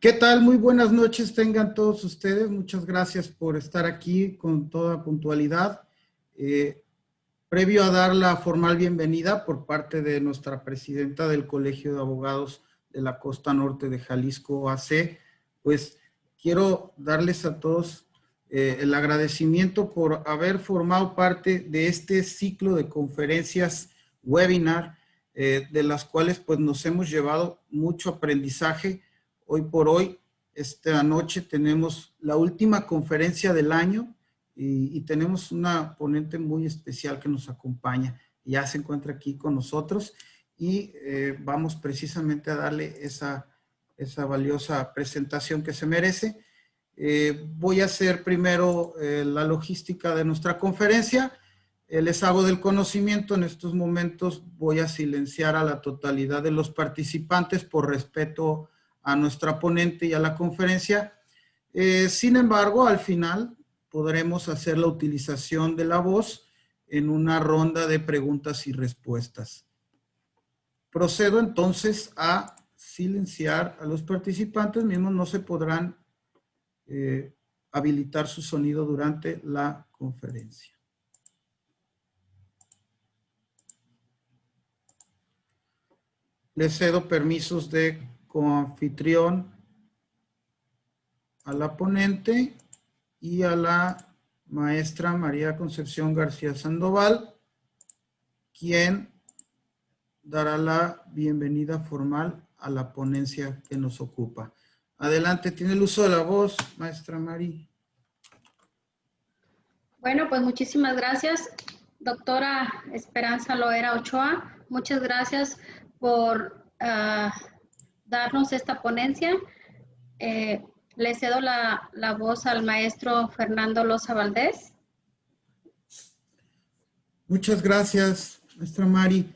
¿Qué tal? Muy buenas noches tengan todos ustedes. Muchas gracias por estar aquí con toda puntualidad. Previo a dar la formal bienvenida por parte de nuestra presidenta del Colegio de Abogados de la Costa Norte de Jalisco, AC, pues quiero darles a todos el agradecimiento por haber formado parte de este ciclo de conferencias webinar, de las cuales pues nos hemos llevado mucho aprendizaje. Hoy por hoy, esta noche tenemos la última conferencia del año y tenemos una ponente muy especial que nos acompaña. Ya se encuentra aquí con nosotros y vamos precisamente a darle esa valiosa presentación que se merece. Voy a hacer primero la logística de nuestra conferencia. Les hago del conocimiento. En estos momentos voy a silenciar a la totalidad de los participantes por respeto a nuestra ponente y a la conferencia. Sin embargo, al final podremos hacer la utilización de la voz en una ronda de preguntas y respuestas. Procedo entonces a silenciar a los participantes, mismos no se podrán habilitar su sonido durante la conferencia. Les cedo permisos de coanfitrión a la ponente y a la maestra María Concepción García Sandoval, quien dará la bienvenida formal a la ponencia que nos ocupa. Adelante, tiene el uso de la voz, maestra María. Bueno, pues muchísimas gracias, doctora Esperanza Loera Ochoa. Muchas gracias por darnos esta ponencia. Le cedo la voz al maestro Fernando Loza Valdés. Muchas gracias, maestra Mari.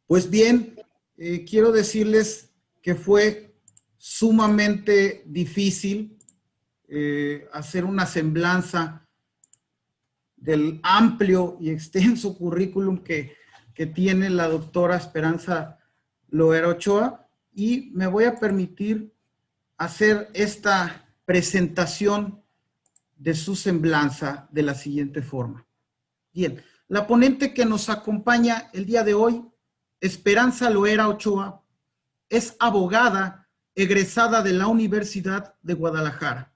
Pues bien, quiero decirles que fue sumamente difícil hacer una semblanza del amplio y extenso currículum que tiene la doctora Esperanza Loera Ochoa, y me voy a permitir hacer esta presentación de su semblanza de la siguiente forma. Bien, la ponente que nos acompaña el día de hoy, Esperanza Loera Ochoa, es abogada egresada de la Universidad de Guadalajara.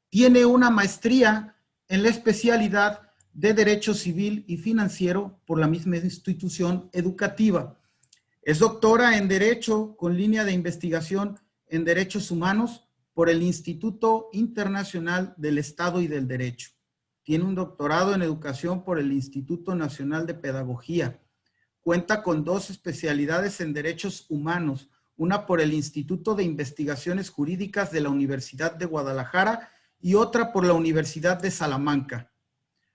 Tiene una maestría en la especialidad de Derecho Civil y Financiero por la misma institución educativa. Es doctora en Derecho con línea de investigación en Derechos Humanos por el Instituto Internacional del Estado y del Derecho. Tiene un doctorado en Educación por el Instituto Nacional de Pedagogía. Cuenta con 2 especialidades en Derechos Humanos, una por el Instituto de Investigaciones Jurídicas de la Universidad de Guadalajara y otra por la Universidad de Salamanca.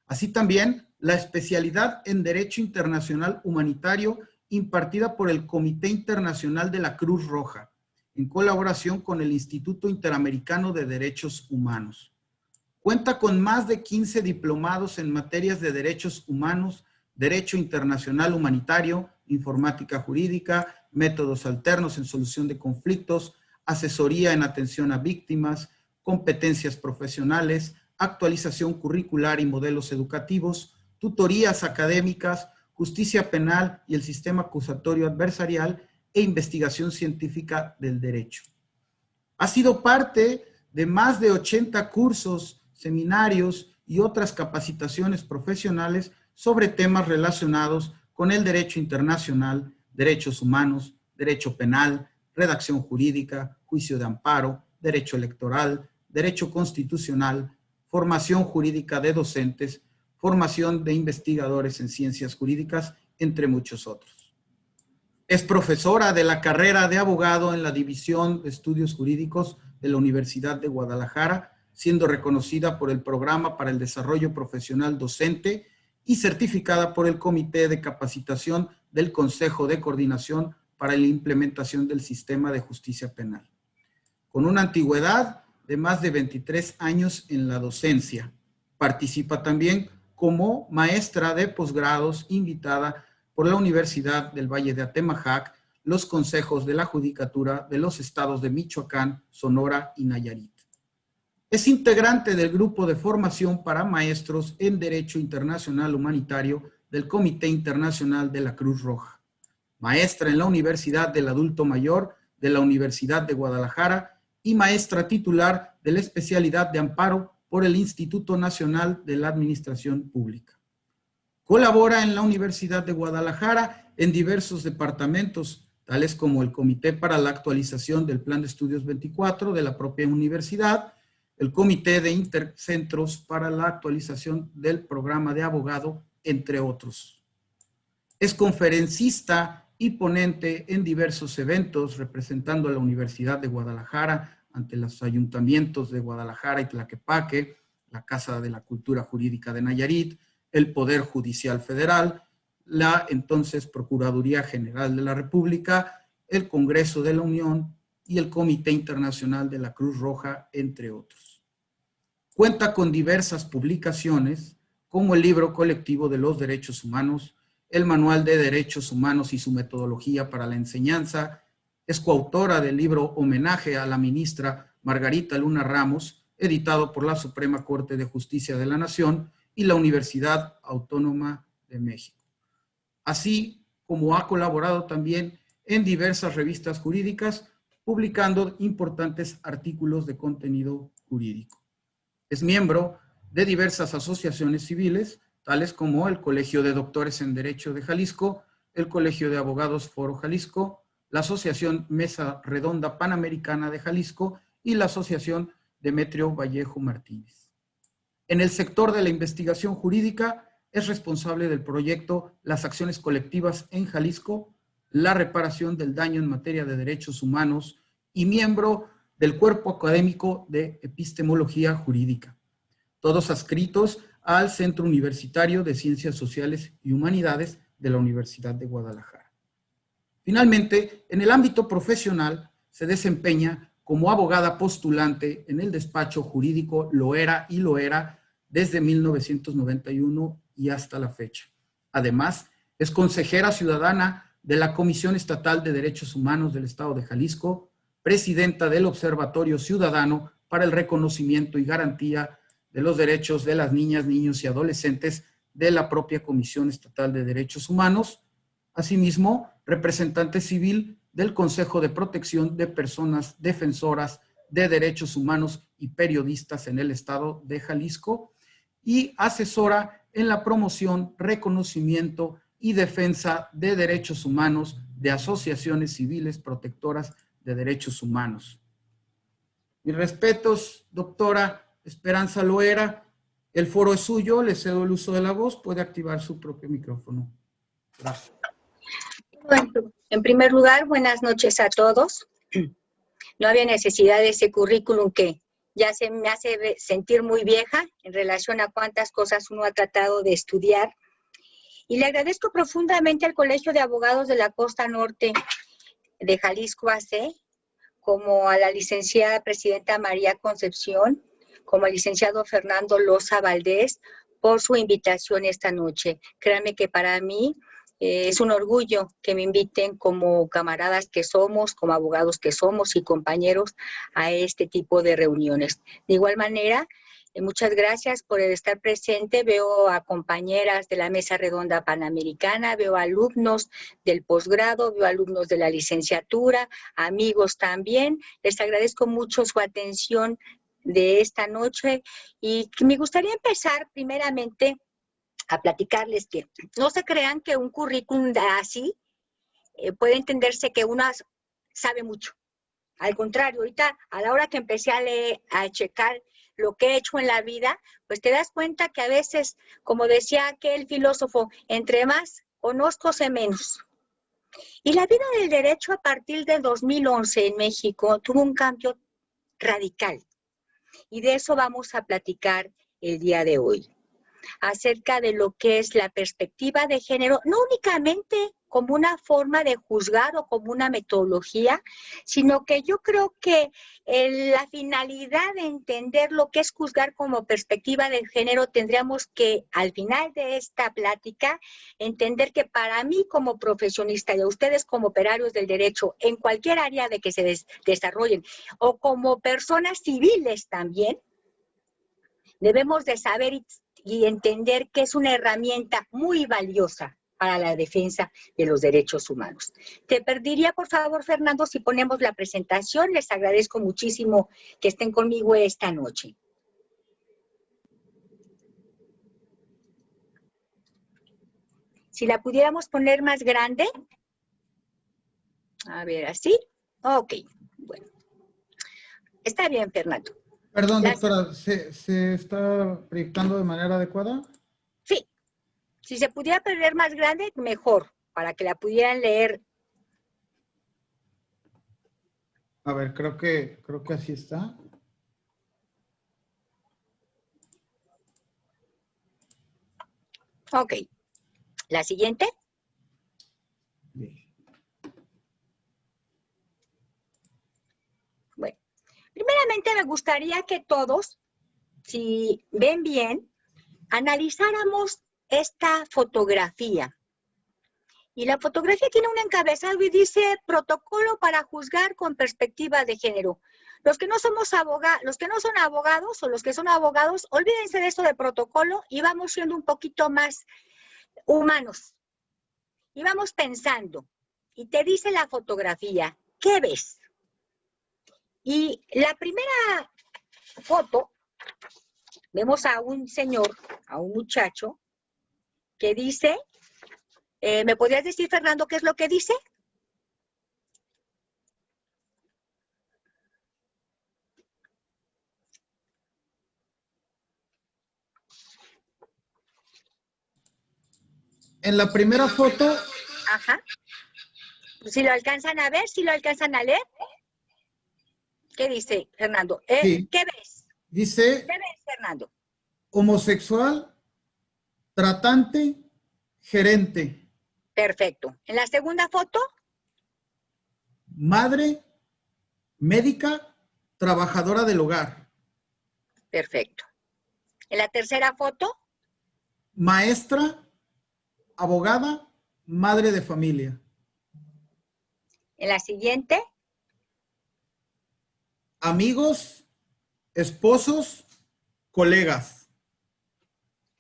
Así también la especialidad en Derecho Internacional Humanitario impartida por el Comité Internacional de la Cruz Roja, en colaboración con el Instituto Interamericano de Derechos Humanos. Cuenta con más de 15 diplomados en materias de derechos humanos, derecho internacional humanitario, informática jurídica, métodos alternos en solución de conflictos, asesoría en atención a víctimas, competencias profesionales, actualización curricular y modelos educativos, tutorías académicas, justicia penal y el sistema acusatorio adversarial e investigación científica del derecho. Ha sido parte de más de 80 cursos, seminarios y otras capacitaciones profesionales sobre temas relacionados con el derecho internacional, derechos humanos, derecho penal, redacción jurídica, juicio de amparo, derecho electoral, derecho constitucional, formación jurídica de docentes, formación de investigadores en ciencias jurídicas, entre muchos otros. Es profesora de la carrera de abogado en la División de Estudios Jurídicos de la Universidad de Guadalajara, siendo reconocida por el Programa para el Desarrollo Profesional Docente y certificada por el Comité de Capacitación del Consejo de Coordinación para la Implementación del Sistema de Justicia Penal. Con una antigüedad de más de 23 años en la docencia. Participa también como maestra de posgrados invitada por la Universidad del Valle de Atemajac, los consejos de la Judicatura de los estados de Michoacán, Sonora y Nayarit. Es integrante del Grupo de Formación para Maestros en Derecho Internacional Humanitario del Comité Internacional de la Cruz Roja. Maestra en la Universidad del Adulto Mayor de la Universidad de Guadalajara y maestra titular de la especialidad de Amparo por el Instituto Nacional de la Administración Pública. Colabora en la Universidad de Guadalajara en diversos departamentos, tales como el Comité para la Actualización del Plan de Estudios 24 de la propia universidad, el Comité de Intercentros para la Actualización del Programa de Abogado, entre otros. Es conferencista y ponente en diversos eventos representando a la Universidad de Guadalajara ante los ayuntamientos de Guadalajara y Tlaquepaque, la Casa de la Cultura Jurídica de Nayarit, el Poder Judicial Federal, la entonces Procuraduría General de la República, el Congreso de la Unión y el Comité Internacional de la Cruz Roja, entre otros. Cuenta con diversas publicaciones, como el Libro Colectivo de los Derechos Humanos, el Manual de Derechos Humanos y su Metodología para la Enseñanza. Es coautora del libro Homenaje a la ministra Margarita Luna Ramos, editado por la Suprema Corte de Justicia de la Nación y la Universidad Autónoma de México. Así como ha colaborado también en diversas revistas jurídicas, publicando importantes artículos de contenido jurídico. Es miembro de diversas asociaciones civiles, tales como el Colegio de Doctores en Derecho de Jalisco, el Colegio de Abogados Foro Jalisco, la Asociación Mesa Redonda Panamericana de Jalisco y la Asociación Demetrio Vallejo Martínez. En el sector de la investigación jurídica, es responsable del proyecto Las Acciones Colectivas en Jalisco, la reparación del daño en materia de derechos humanos y miembro del Cuerpo Académico de Epistemología Jurídica, todos adscritos al Centro Universitario de Ciencias Sociales y Humanidades de la Universidad de Guadalajara. Finalmente, en el ámbito profesional, se desempeña como abogada postulante en el despacho jurídico Loera y Loera desde 1991 y hasta la fecha. Además, es consejera ciudadana de la Comisión Estatal de Derechos Humanos del Estado de Jalisco, presidenta del Observatorio Ciudadano para el Reconocimiento y Garantía de los Derechos de las Niñas, Niños y Adolescentes de la propia Comisión Estatal de Derechos Humanos, asimismo, representante civil del Consejo de Protección de Personas Defensoras de Derechos Humanos y Periodistas en el Estado de Jalisco y asesora en la promoción, reconocimiento y defensa de derechos humanos de asociaciones civiles protectoras de derechos humanos. Mis respetos, doctora Esperanza Loera. El foro es suyo, le cedo el uso de la voz, puede activar su propio micrófono. Gracias. Bueno, en primer lugar, buenas noches a todos. No había necesidad de ese currículum que ya se me hace sentir muy vieja en relación a cuántas cosas uno ha tratado de estudiar. Y le agradezco profundamente al Colegio de Abogados de la Costa Norte de Jalisco AC, como a la licenciada presidenta María Concepción, como al licenciado Fernando Loza Valdés, por su invitación esta noche. Créanme que para mí es un orgullo que me inviten como camaradas que somos, como abogados que somos y compañeros a este tipo de reuniones. De igual manera, muchas gracias por estar presente. Veo a compañeras de la Mesa Redonda Panamericana, veo alumnos del posgrado, veo alumnos de la licenciatura, amigos también. Les agradezco mucho su atención de esta noche y me gustaría empezar primeramente a platicarles que no se crean que un currículum así puede entenderse que uno sabe mucho. Al contrario, ahorita a la hora que empecé a leer, a checar lo que he hecho en la vida, pues te das cuenta que a veces, como decía aquel filósofo, entre más conozco, sé menos. Y la vida del derecho a partir del 2011 en México tuvo un cambio radical. Y de eso vamos a platicar el día de hoy. acerca de lo que es la perspectiva de género, no únicamente como una forma de juzgar o como una metodología, sino que yo creo que la finalidad de entender lo que es juzgar como perspectiva de género, tendríamos que al final de esta plática entender que para mí como profesionista y a ustedes como operarios del derecho en cualquier área de que se desarrollen o como personas civiles también, debemos de saber y entender que es una herramienta muy valiosa para la defensa de los derechos humanos. Te pediría, por favor, Fernando, si ponemos la presentación. Les agradezco muchísimo que estén conmigo esta noche. Si la pudiéramos poner más grande. A ver, ¿así? Ok, bueno. Está bien, Fernando. Perdón, doctora, ¿se está proyectando de manera adecuada? Sí. Si se pudiera poner más grande, mejor, para que la pudieran leer. A ver, creo que así está. Ok. ¿La siguiente? Bueno, primeramente me gustaría que todos, si ven bien, analizáramos esta fotografía. Y la fotografía tiene un encabezado y dice protocolo para juzgar con perspectiva de género. Los que no son abogados o los que son abogados, olvídense de esto de protocolo y vamos siendo un poquito más humanos. Y vamos pensando. Y te dice la fotografía, ¿qué ves? Y la primera foto, vemos a un señor, a un muchacho, que dice, ¿me podrías decir, Fernando, qué es lo que dice? En la primera foto. Ajá. Si lo alcanzan a ver, si lo alcanzan a leer. ¿Qué dice, Fernando? Sí. ¿Qué ves? Dice, ¿Qué ves, Fernando? homosexual, tratante, gerente. Perfecto. En la segunda foto. Madre, médica, trabajadora del hogar. Perfecto. En la tercera foto. Maestra, abogada, madre de familia. En la siguiente. Amigos, esposos, colegas.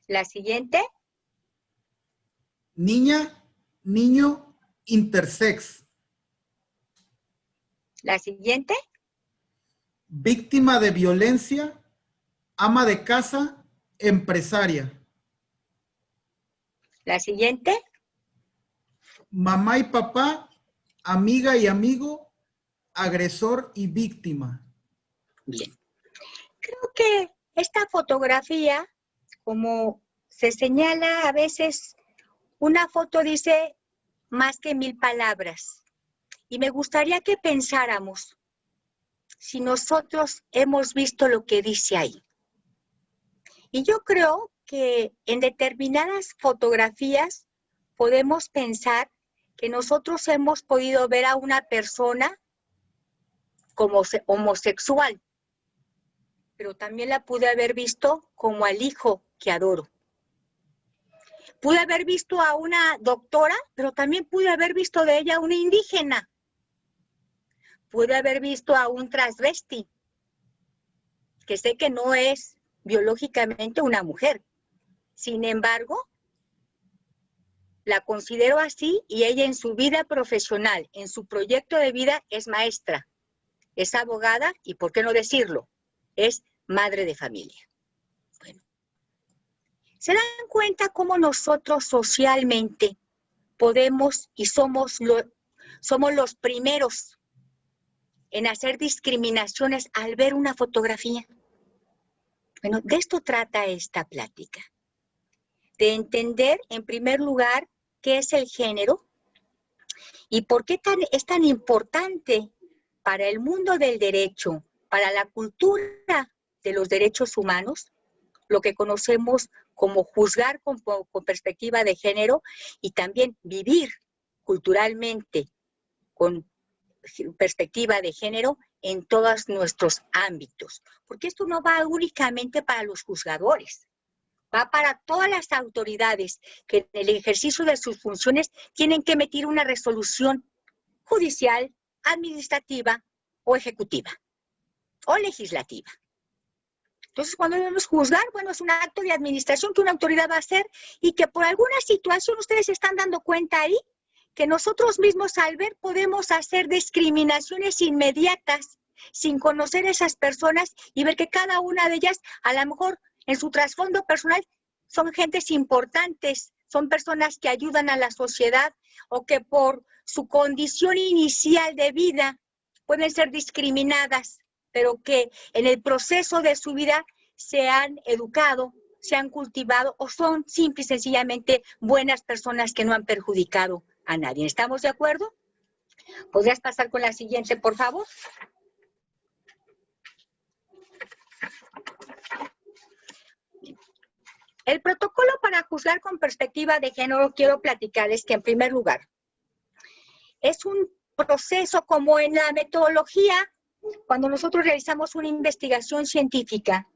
La siguiente. Niña, niño, intersex. La siguiente. Víctima de violencia, ama de casa, empresaria. La siguiente. Mamá y papá, amiga y amigo, agresor y víctima. Bien. Creo que esta fotografía, como se señala a veces, una foto dice más que 1000 palabras. Y me gustaría que pensáramos si nosotros hemos visto lo que dice ahí. Y yo creo que en determinadas fotografías podemos pensar que nosotros hemos podido ver a una persona como homosexual, pero también la pude haber visto como al hijo que adoro. Pude haber visto a una doctora, pero también pude haber visto de ella una indígena. Pude haber visto a un transvesti, que sé que no es biológicamente una mujer. Sin embargo, la considero así y ella en su vida profesional, en su proyecto de vida, es maestra, es abogada y, ¿por qué no decirlo?, es madre de familia. Bueno, ¿se dan cuenta cómo nosotros socialmente podemos y somos los primeros en hacer discriminaciones al ver una fotografía? Bueno, de esto trata esta plática. De entender, en primer lugar, qué es el género y por qué es tan importante para el mundo del derecho, para la cultura de los derechos humanos, lo que conocemos como juzgar con perspectiva de género y también vivir culturalmente con perspectiva de género en todos nuestros ámbitos. Porque esto no va únicamente para los juzgadores, va para todas las autoridades que en el ejercicio de sus funciones tienen que emitir una resolución judicial, administrativa o ejecutiva o legislativa. Entonces, cuando debemos juzgar, bueno, es un acto de administración que una autoridad va a hacer y que por alguna situación ustedes se están dando cuenta ahí que nosotros mismos al ver podemos hacer discriminaciones inmediatas sin conocer a esas personas y ver que cada una de ellas, a lo mejor en su trasfondo personal, son gentes importantes, son personas que ayudan a la sociedad o que por su condición inicial de vida pueden ser discriminadas, pero que en el proceso de su vida se han educado, se han cultivado o son simple y sencillamente buenas personas que no han perjudicado a nadie. ¿Estamos de acuerdo? ¿Podrías pasar con la siguiente, por favor? El protocolo para juzgar con perspectiva de género, quiero platicarles que en primer lugar, es un proceso como en la metodología, cuando nosotros realizamos una investigación científica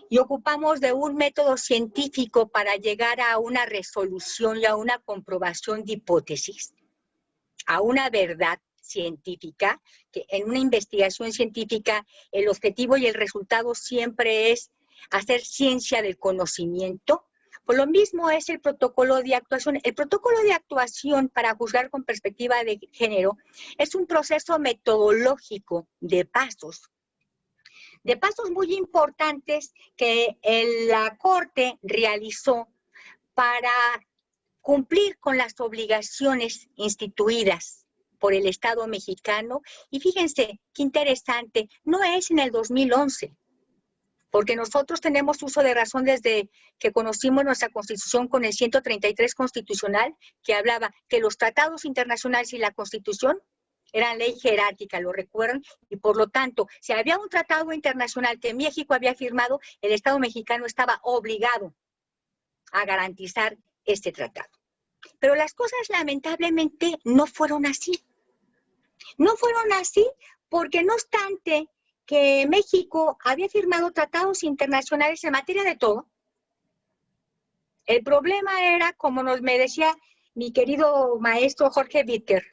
y ocupamos de un método científico para llegar a una resolución y a una comprobación de hipótesis, a una verdad científica, que en una investigación científica el objetivo y el resultado siempre es hacer ciencia del conocimiento. Pues lo mismo es el protocolo de actuación. El protocolo de actuación para juzgar con perspectiva de género es un proceso metodológico de pasos muy importantes que la Corte realizó para cumplir con las obligaciones instituidas por el Estado mexicano. Y fíjense, qué interesante, no es en el 2011, porque nosotros tenemos uso de razón desde que conocimos nuestra Constitución con el 133 constitucional, que hablaba que los tratados internacionales y la Constitución eran ley jerárquica, lo recuerdan, y por lo tanto, si había un tratado internacional que México había firmado, el Estado mexicano estaba obligado a garantizar este tratado. Pero las cosas lamentablemente no fueron así. No fueron así porque no obstante que México había firmado tratados internacionales en materia de todo, el problema era, como me decía mi querido maestro Jorge Bitter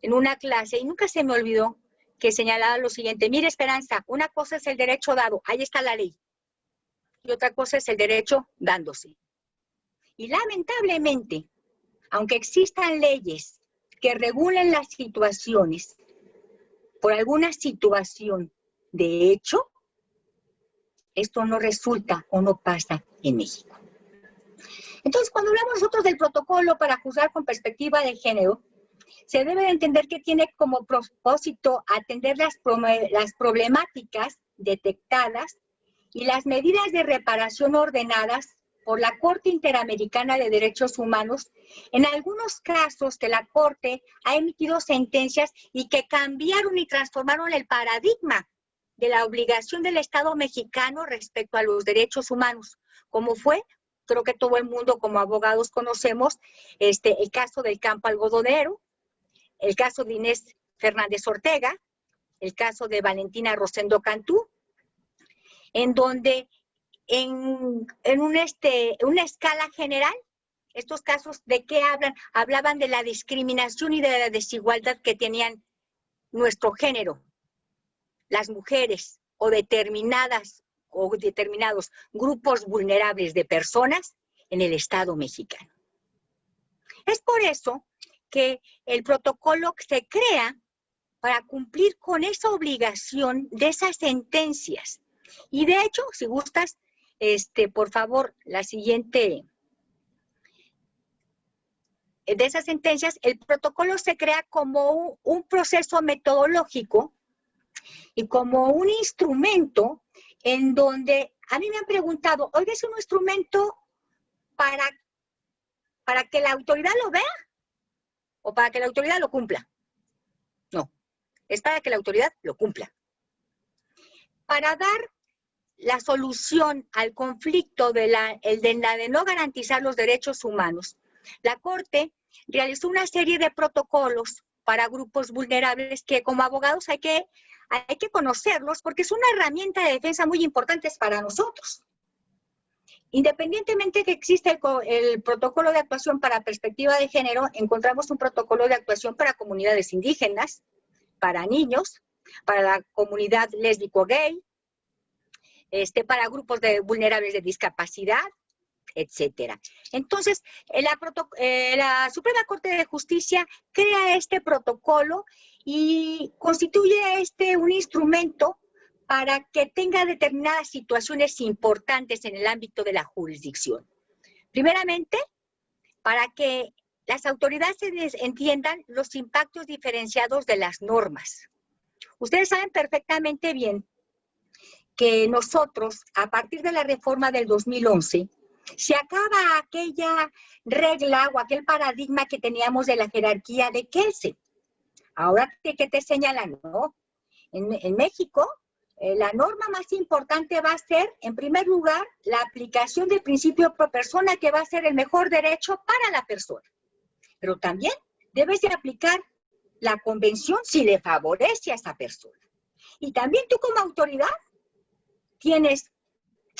en una clase, y nunca se me olvidó, que señalaba lo siguiente: mire, Esperanza, una cosa es el derecho dado, ahí está la ley, y otra cosa es el derecho dándose. Y lamentablemente, aunque existan leyes que regulen las situaciones, por alguna situación de hecho, esto no resulta o no pasa en México. Entonces, cuando hablamos nosotros del protocolo para juzgar con perspectiva de género, se debe de entender que tiene como propósito atender las problemáticas detectadas y las medidas de reparación ordenadas por la Corte Interamericana de Derechos Humanos, en algunos casos que la Corte ha emitido sentencias y que cambiaron y transformaron el paradigma de la obligación del Estado mexicano respecto a los derechos humanos, como fue, creo que todo el mundo como abogados conocemos, el caso del campo algodonero, el caso de Inés Fernández Ortega, el caso de Valentina Rosendo Cantú, en donde en una escala general, estos casos ¿de qué hablan? Hablaban de la discriminación y de la desigualdad que tenían nuestro género, las mujeres o determinados grupos vulnerables de personas en el Estado mexicano. Es por eso que el protocolo se crea para cumplir con esa obligación de esas sentencias. Y de hecho, si gustas, por favor, la siguiente. De esas sentencias, el protocolo se crea como un proceso metodológico y como un instrumento en donde a mí me han preguntado, oiga, ¿es un instrumento para que la autoridad lo vea o para que la autoridad lo cumpla? No, es para que la autoridad lo cumpla. Para dar la solución al conflicto de no garantizar los derechos humanos, la Corte realizó una serie de protocolos para grupos vulnerables que como abogados hay que conocerlos porque es una herramienta de defensa muy importante para nosotros. Independientemente que existe el protocolo de actuación para perspectiva de género, encontramos un protocolo de actuación para comunidades indígenas, para niños, para la comunidad lésbico-gay, para grupos vulnerables de discapacidad, etcétera. Entonces, la Suprema Corte de Justicia crea este protocolo y constituye un instrumento para que tenga determinadas situaciones importantes en el ámbito de la jurisdicción. Primeramente, para que las autoridades entiendan los impactos diferenciados de las normas. Ustedes saben perfectamente bien que nosotros, a partir de la reforma del 2011, se acaba aquella regla o aquel paradigma que teníamos de la jerarquía de Kelsen. Ahora, ¿qué te señalan? ¿No? En México, la norma más importante va a ser, en primer lugar, la aplicación del principio pro persona, que va a ser el mejor derecho para la persona. Pero también debes de aplicar la convención si le favorece a esa persona. Y también tú como autoridad tienes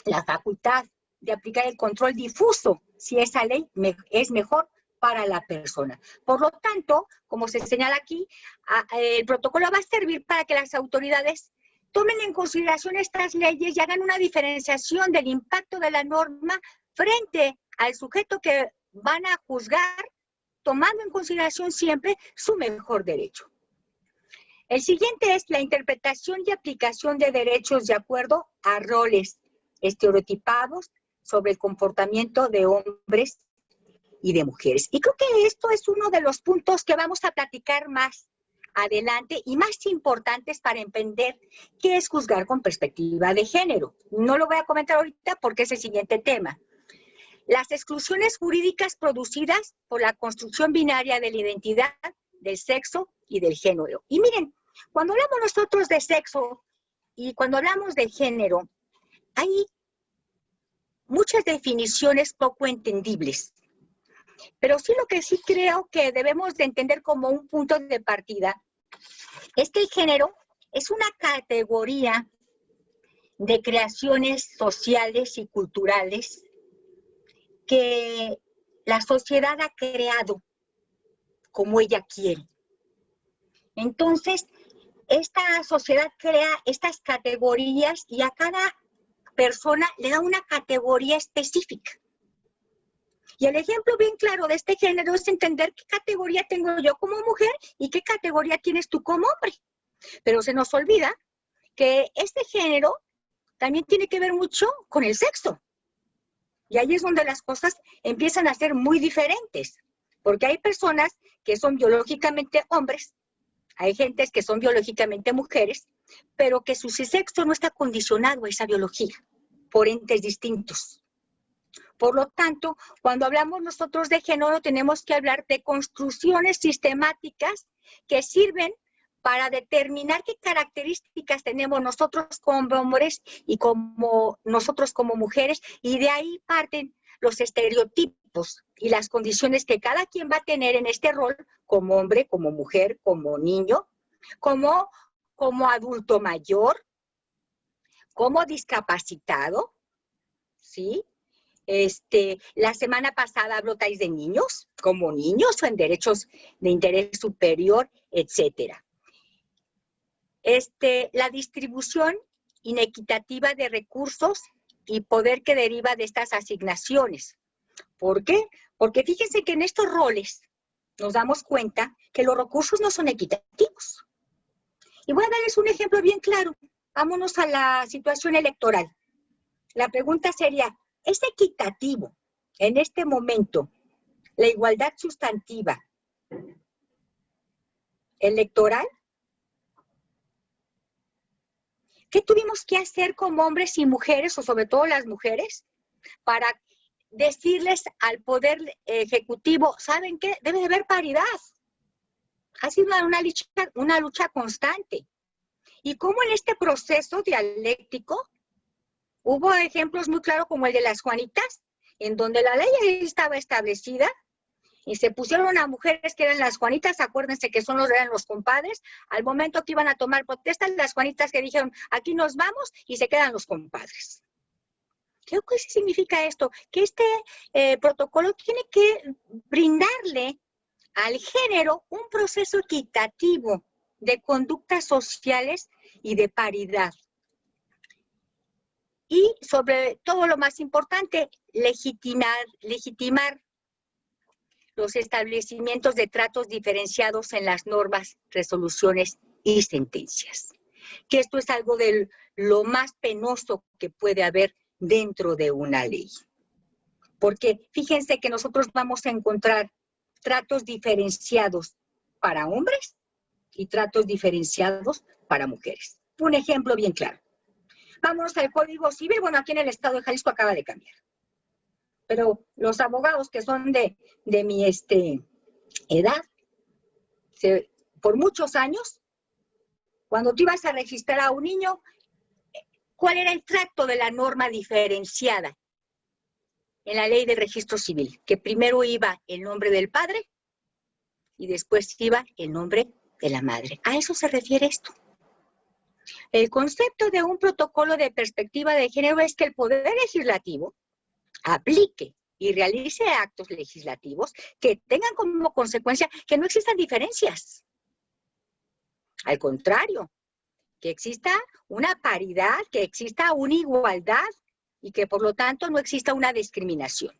la facultad de aplicar el control difuso si esa ley es mejor para la persona. Por lo tanto, como se señala aquí, el protocolo va a servir para que las autoridades tomen en consideración estas leyes y hagan una diferenciación del impacto de la norma frente al sujeto que van a juzgar, tomando en consideración siempre su mejor derecho. El siguiente es la interpretación y aplicación de derechos de acuerdo a roles estereotipados sobre el comportamiento de hombres y de mujeres. Y creo que esto es uno de los puntos que vamos a platicar más adelante y más importantes para entender qué es juzgar con perspectiva de género. No lo voy a comentar ahorita porque es el siguiente tema. Las exclusiones jurídicas producidas por la construcción binaria de la identidad, del sexo y del género. Y miren, cuando hablamos nosotros de sexo y cuando hablamos de género, hay muchas definiciones poco entendibles. Pero sí lo que sí creo que debemos de entender como un punto de partida es que el género es una categoría de creaciones sociales y culturales que la sociedad ha creado como ella quiere. Entonces, esta sociedad crea estas categorías y a cada persona le da una categoría específica. Y el ejemplo bien claro de este género es entender qué categoría tengo yo como mujer y qué categoría tienes tú como hombre. Pero se nos olvida que este género también tiene que ver mucho con el sexo. Y ahí es donde las cosas empiezan a ser muy diferentes. Porque hay personas que son biológicamente hombres, hay gentes que son biológicamente mujeres, pero que su sexo no está condicionado a esa biología por entes distintos. Por lo tanto, cuando hablamos nosotros de género, tenemos que hablar de construcciones sistemáticas que sirven para determinar qué características tenemos nosotros como hombres y nosotros como mujeres, y de ahí parten los estereotipos y las condiciones que cada quien va a tener en este rol, como hombre, como mujer, como niño, como adulto mayor, como discapacitado, ¿sí? La semana pasada habláis de niños, como niños o en derechos de interés superior, etcétera. La distribución inequitativa de recursos y poder que deriva de estas asignaciones. ¿Por qué? Porque fíjense que en estos roles nos damos cuenta que los recursos no son equitativos. Y voy a darles un ejemplo bien claro. Vámonos a la situación electoral. La pregunta sería, ¿es equitativo en este momento la igualdad sustantiva electoral? ¿Qué tuvimos que hacer como hombres y mujeres, o sobre todo las mujeres, para decirles al Poder Ejecutivo, ¿saben qué? Debe de haber paridad? Ha sido una lucha constante. Y cómo en este proceso dialéctico Hubo ejemplos muy claros como el de las Juanitas, en donde la ley estaba establecida y se pusieron a mujeres que eran las Juanitas, acuérdense que eran los compadres, al momento que iban a tomar protestas, las Juanitas que dijeron, aquí nos vamos y se quedan los compadres. ¿Qué significa esto? Que este protocolo tiene que brindarle al género un proceso equitativo de conductas sociales y de paridad. Y sobre todo lo más importante, legitimar los establecimientos de tratos diferenciados en las normas, resoluciones y sentencias. Que esto es algo de lo más penoso que puede haber dentro de una ley. Porque fíjense que nosotros vamos a encontrar tratos diferenciados para hombres y tratos diferenciados para mujeres. Un ejemplo bien claro. Vámonos al Código Civil. Bueno, aquí en el estado de Jalisco acaba de cambiar. Pero los abogados que son de mi edad, por muchos años, cuando tú ibas a registrar a un niño, ¿cuál era el trato de la norma diferenciada en la ley de registro civil? Que primero iba el nombre del padre y después iba el nombre de la madre. A eso se refiere esto. El concepto de un protocolo de perspectiva de género es que el Poder Legislativo aplique y realice actos legislativos que tengan como consecuencia que no existan diferencias. Al contrario, que exista una paridad, que exista una igualdad y que por lo tanto no exista una discriminación.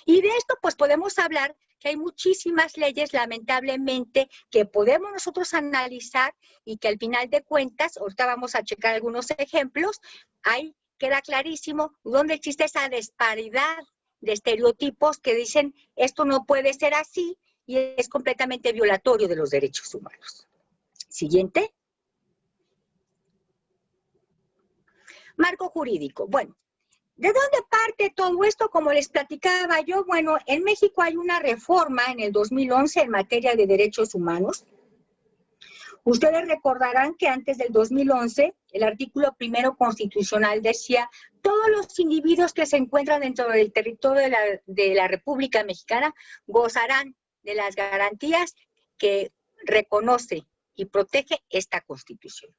Y de esto pues podemos hablar que hay muchísimas leyes lamentablemente que podemos nosotros analizar y que al final de cuentas, ahorita vamos a checar algunos ejemplos, ahí queda clarísimo dónde existe esa disparidad de estereotipos que dicen esto no puede ser así y es completamente violatorio de los derechos humanos. Siguiente. Marco jurídico. Bueno, ¿de dónde parte todo esto? Como les platicaba yo, bueno, en México hay una reforma en el 2011 en materia de derechos humanos. Ustedes recordarán que antes del 2011, el artículo 1 constitucional decía, todos los individuos que se encuentran dentro del territorio de la República Mexicana gozarán de las garantías que reconoce y protege esta Constitución.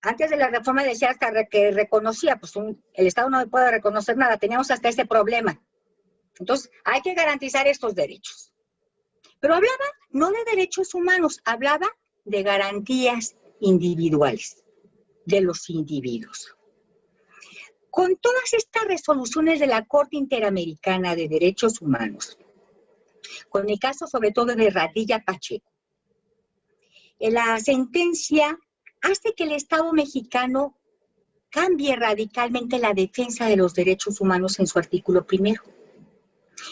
Antes de la reforma decía hasta que reconocía, pues el Estado no puede reconocer nada, teníamos hasta ese problema. Entonces, hay que garantizar estos derechos. Pero hablaba no de derechos humanos, hablaba de garantías individuales, de los individuos. Con todas estas resoluciones de la Corte Interamericana de Derechos Humanos, con el caso sobre todo de Radilla Pacheco, la sentencia hace que el Estado mexicano cambie radicalmente la defensa de los derechos humanos en su artículo 1.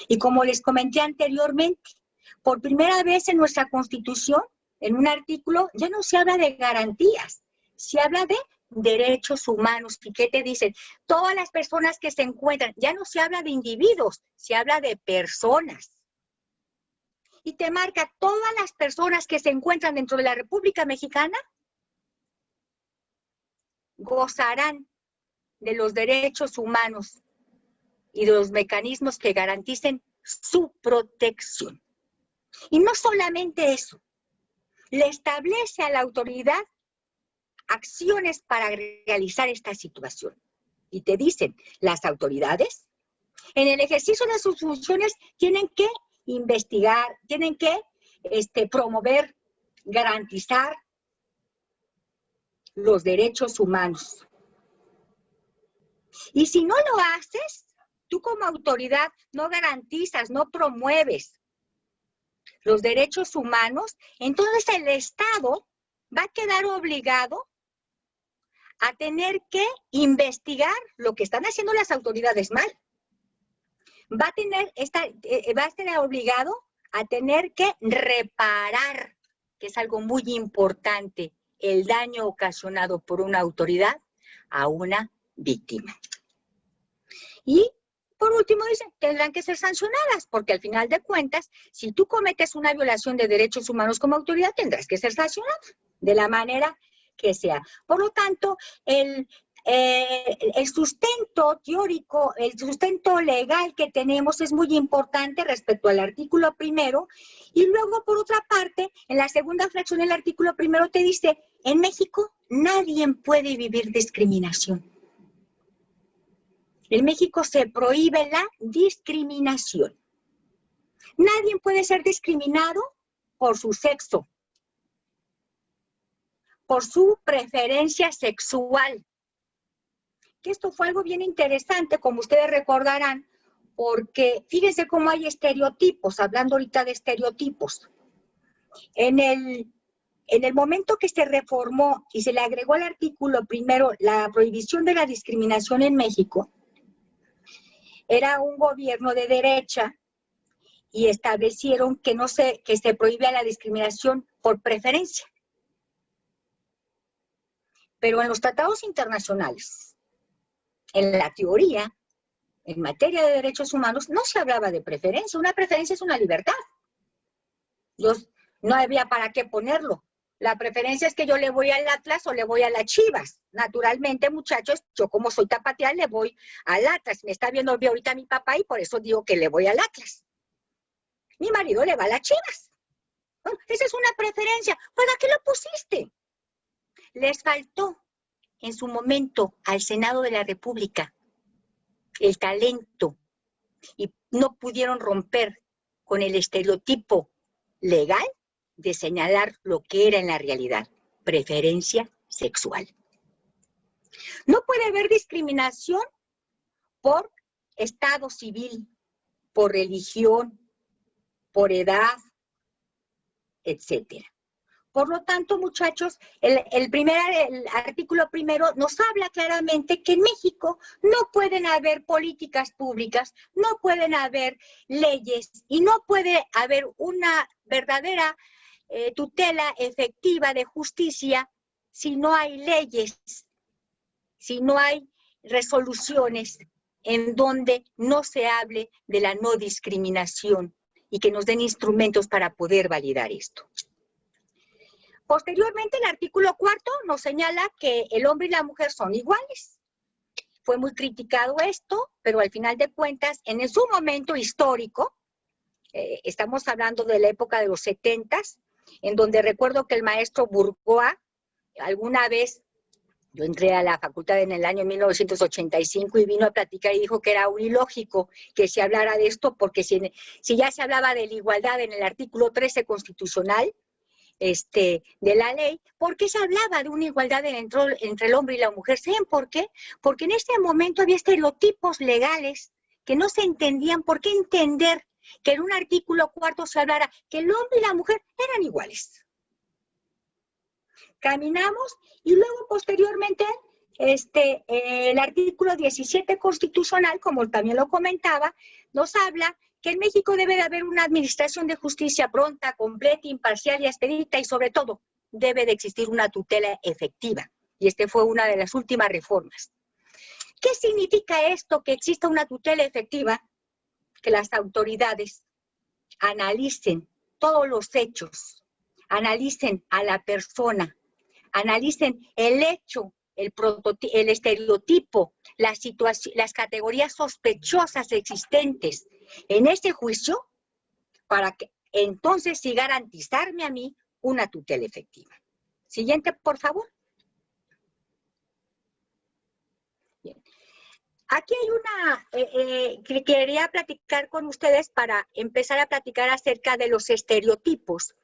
Y como les comenté anteriormente, por primera vez en nuestra Constitución, en un artículo, ya no se habla de garantías, se habla de derechos humanos. ¿Y qué te dicen? Todas las personas que se encuentran, ya no se habla de individuos, se habla de personas. Y te marca todas las personas que se encuentran dentro de la República Mexicana gozarán de los derechos humanos y de los mecanismos que garanticen su protección. Y no solamente eso, le establece a la autoridad acciones para realizar esta situación. Y te dicen, las autoridades, en el ejercicio de sus funciones, tienen que investigar, tienen que promover, garantizar los derechos humanos. Y si no lo haces, tú como autoridad no garantizas, no promueves los derechos humanos, entonces el Estado va a quedar obligado a tener que investigar lo que están haciendo las autoridades mal. Va a estar obligado a tener que reparar, que es algo muy importante, el daño ocasionado por una autoridad a una víctima. Y por último dicen, tendrán que ser sancionadas, porque al final de cuentas, si tú cometes una violación de derechos humanos como autoridad, tendrás que ser sancionado de la manera que sea. Por lo tanto, el sustento teórico, el sustento legal que tenemos es muy importante respecto al artículo primero, y luego, por otra parte, en la segunda fracción del artículo primero te dice, en México nadie puede vivir discriminación. En México se prohíbe la discriminación. Nadie puede ser discriminado por su sexo, por su preferencia sexual. Que esto fue algo bien interesante, como ustedes recordarán, porque fíjense cómo hay estereotipos, hablando ahorita de estereotipos. En el momento que se reformó y se le agregó al artículo primero la prohibición de la discriminación en México, era un gobierno de derecha y establecieron que se prohibía la discriminación por preferencia. Pero en los tratados internacionales, en la teoría, en materia de derechos humanos, no se hablaba de preferencia. Una preferencia es una libertad. No había para qué ponerlo. La preferencia es que yo le voy al Atlas o le voy a las Chivas. Naturalmente, muchachos, yo como soy tapatías le voy al Atlas. Me está viendo ahorita mi papá y por eso digo que le voy al Atlas. Mi marido le va a las Chivas. Bueno, esa es una preferencia. ¿Para qué lo pusiste? Les faltó en su momento al Senado de la República el talento y no pudieron romper con el estereotipo legal de señalar lo que era en la realidad, preferencia sexual. No puede haber discriminación por estado civil, por religión, por edad, etcétera. Por lo tanto, muchachos, el artículo primero nos habla claramente que en México no pueden haber políticas públicas, no pueden haber leyes y no puede haber una verdadera tutela efectiva de justicia si no hay leyes, si no hay resoluciones en donde no se hable de la no discriminación y que nos den instrumentos para poder validar esto. Posteriormente, el artículo 4 nos señala que el hombre y la mujer son iguales. Fue muy criticado esto, pero al final de cuentas, en su momento histórico, estamos hablando de la época de los 70s, en donde recuerdo que el maestro Bourgois, alguna vez, yo entré a la facultad en el año 1985 y vino a platicar y dijo que era un ilógico que se hablara de esto, porque si ya se hablaba de la igualdad en el artículo 13 constitucional, de la ley, ¿por qué se hablaba de una igualdad entre el hombre y la mujer? ¿Saben por qué? Porque en ese momento había estereotipos legales que no se entendían. ¿Por qué entender que en un artículo 4 se hablara que el hombre y la mujer eran iguales? Caminamos y luego posteriormente el artículo 17 constitucional, como también lo comentaba, nos habla que en México debe de haber una administración de justicia pronta, completa, imparcial y expedita, y sobre todo debe de existir una tutela efectiva. Y fue una de las últimas reformas. ¿Qué significa esto, que exista una tutela efectiva? Que las autoridades analicen todos los hechos, analicen a la persona, analicen el hecho, el estereotipo, las categorías sospechosas existentes en ese juicio, para que entonces sí garantizarme a mí una tutela efectiva. Siguiente, por favor. Bien. Aquí hay una que quería platicar con ustedes para empezar a platicar acerca de los estereotipos.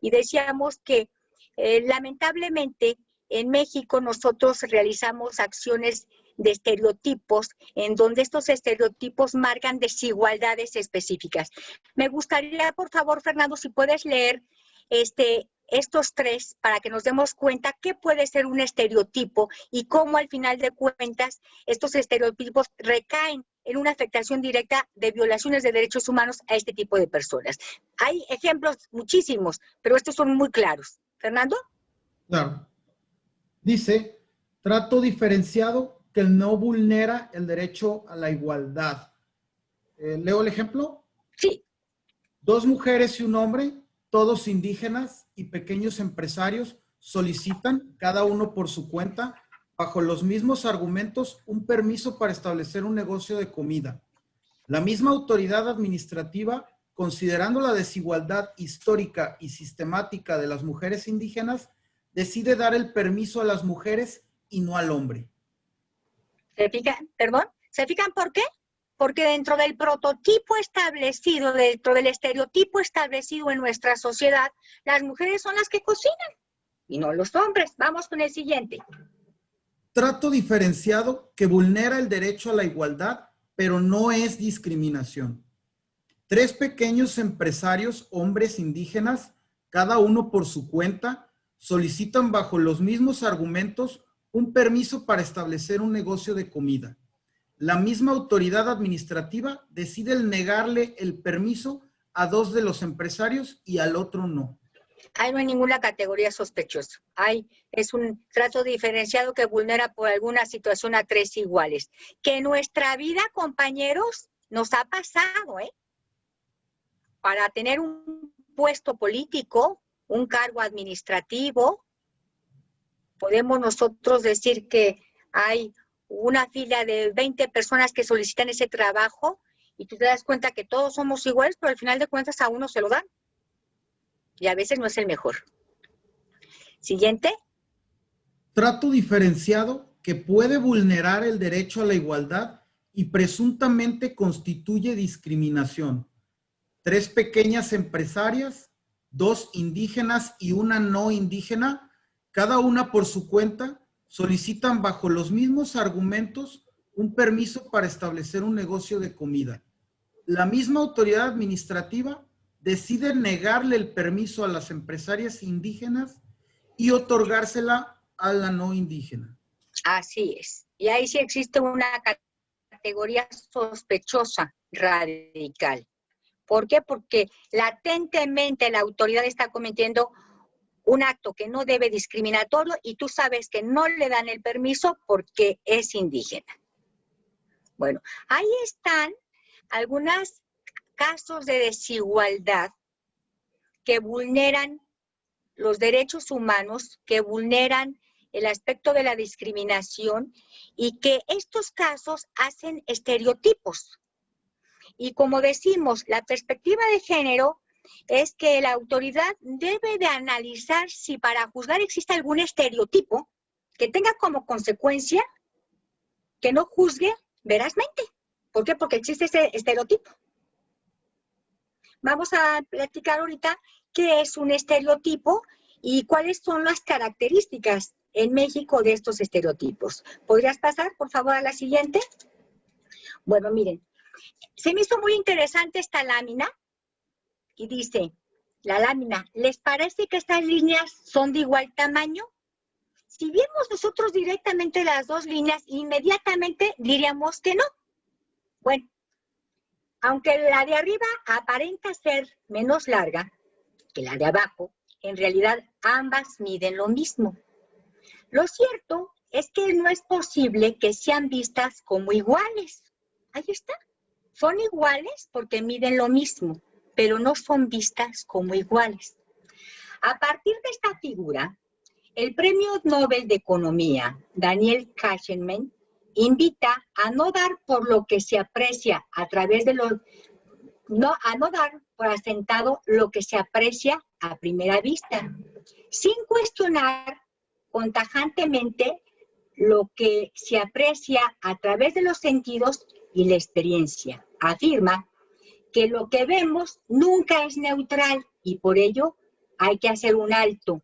Y decíamos que lamentablemente en México nosotros realizamos acciones de estereotipos en donde estos estereotipos marcan desigualdades específicas. Me gustaría, por favor, Fernando, si puedes leer estos tres para que nos demos cuenta qué puede ser un estereotipo y cómo al final de cuentas estos estereotipos recaen en una afectación directa de violaciones de derechos humanos a este tipo de personas. Hay ejemplos muchísimos, pero estos son muy claros. ¿Fernando? Claro. Dice, trato diferenciado que no vulnera el derecho a la igualdad. ¿Leo el ejemplo? Sí. 2 mujeres y un hombre, todos indígenas y pequeños empresarios, solicitan, cada uno por su cuenta, bajo los mismos argumentos, un permiso para establecer un negocio de comida. La misma autoridad administrativa, considerando la desigualdad histórica y sistemática de las mujeres indígenas, decide dar el permiso a las mujeres y no al hombre. ¿Se fijan? ¿Perdón? ¿Se fijan por qué? Porque dentro del prototipo establecido, dentro del estereotipo establecido en nuestra sociedad, las mujeres son las que cocinan y no los hombres. Vamos con el siguiente. Trato diferenciado que vulnera el derecho a la igualdad, pero no es discriminación. 3 pequeños empresarios, hombres indígenas, cada uno por su cuenta, solicitan bajo los mismos argumentos un permiso para establecer un negocio de comida. La misma autoridad administrativa decide negarle el permiso a 2 de los empresarios y al otro no. Ahí no hay ninguna categoría sospechosa. Es un trato diferenciado que vulnera por alguna situación a 3 iguales. Que en nuestra vida, compañeros, nos ha pasado, Para tener un puesto político, un cargo administrativo, podemos nosotros decir que hay una fila de 20 personas que solicitan ese trabajo y tú te das cuenta que todos somos iguales, pero al final de cuentas a uno se lo dan. Y a veces no es el mejor. Siguiente. Trato diferenciado que puede vulnerar el derecho a la igualdad y presuntamente constituye discriminación. 3 pequeñas empresarias, 2 indígenas y una no indígena, cada una por su cuenta, solicitan bajo los mismos argumentos un permiso para establecer un negocio de comida. La misma autoridad administrativa decide negarle el permiso a las empresarias indígenas y otorgársela a la no indígena. Así es. Y ahí sí existe una categoría sospechosa radical. ¿Por qué? Porque latentemente la autoridad está cometiendo un acto que no debe discriminatorio y tú sabes que no le dan el permiso porque es indígena. Bueno, ahí están algunos casos de desigualdad que vulneran los derechos humanos, que vulneran el aspecto de la discriminación y que estos casos hacen estereotipos. Y como decimos, la perspectiva de género es que la autoridad debe de analizar si para juzgar existe algún estereotipo que tenga como consecuencia que no juzgue verazmente. ¿Por qué? Porque existe ese estereotipo. Vamos a platicar ahorita qué es un estereotipo y cuáles son las características en México de estos estereotipos. ¿Podrías pasar, por favor, a la siguiente? Bueno, miren, se me hizo muy interesante esta lámina y dice, la lámina, ¿les parece que estas líneas son de igual tamaño? Si viéramos nosotros directamente las 2 líneas, inmediatamente diríamos que no. Bueno, aunque la de arriba aparenta ser menos larga que la de abajo, en realidad ambas miden lo mismo. Lo cierto es que no es posible que sean vistas como iguales. Ahí está. Son iguales porque miden lo mismo, pero no son vistas como iguales. A partir de esta figura, el Premio Nobel de Economía, Daniel Kahneman, invita a no dar por lo que se aprecia a través de los... a no dar por asentado lo que se aprecia a primera vista, sin cuestionar tajantemente lo que se aprecia a través de los sentidos y la experiencia. Afirma que lo que vemos nunca es neutral y por ello hay que hacer un alto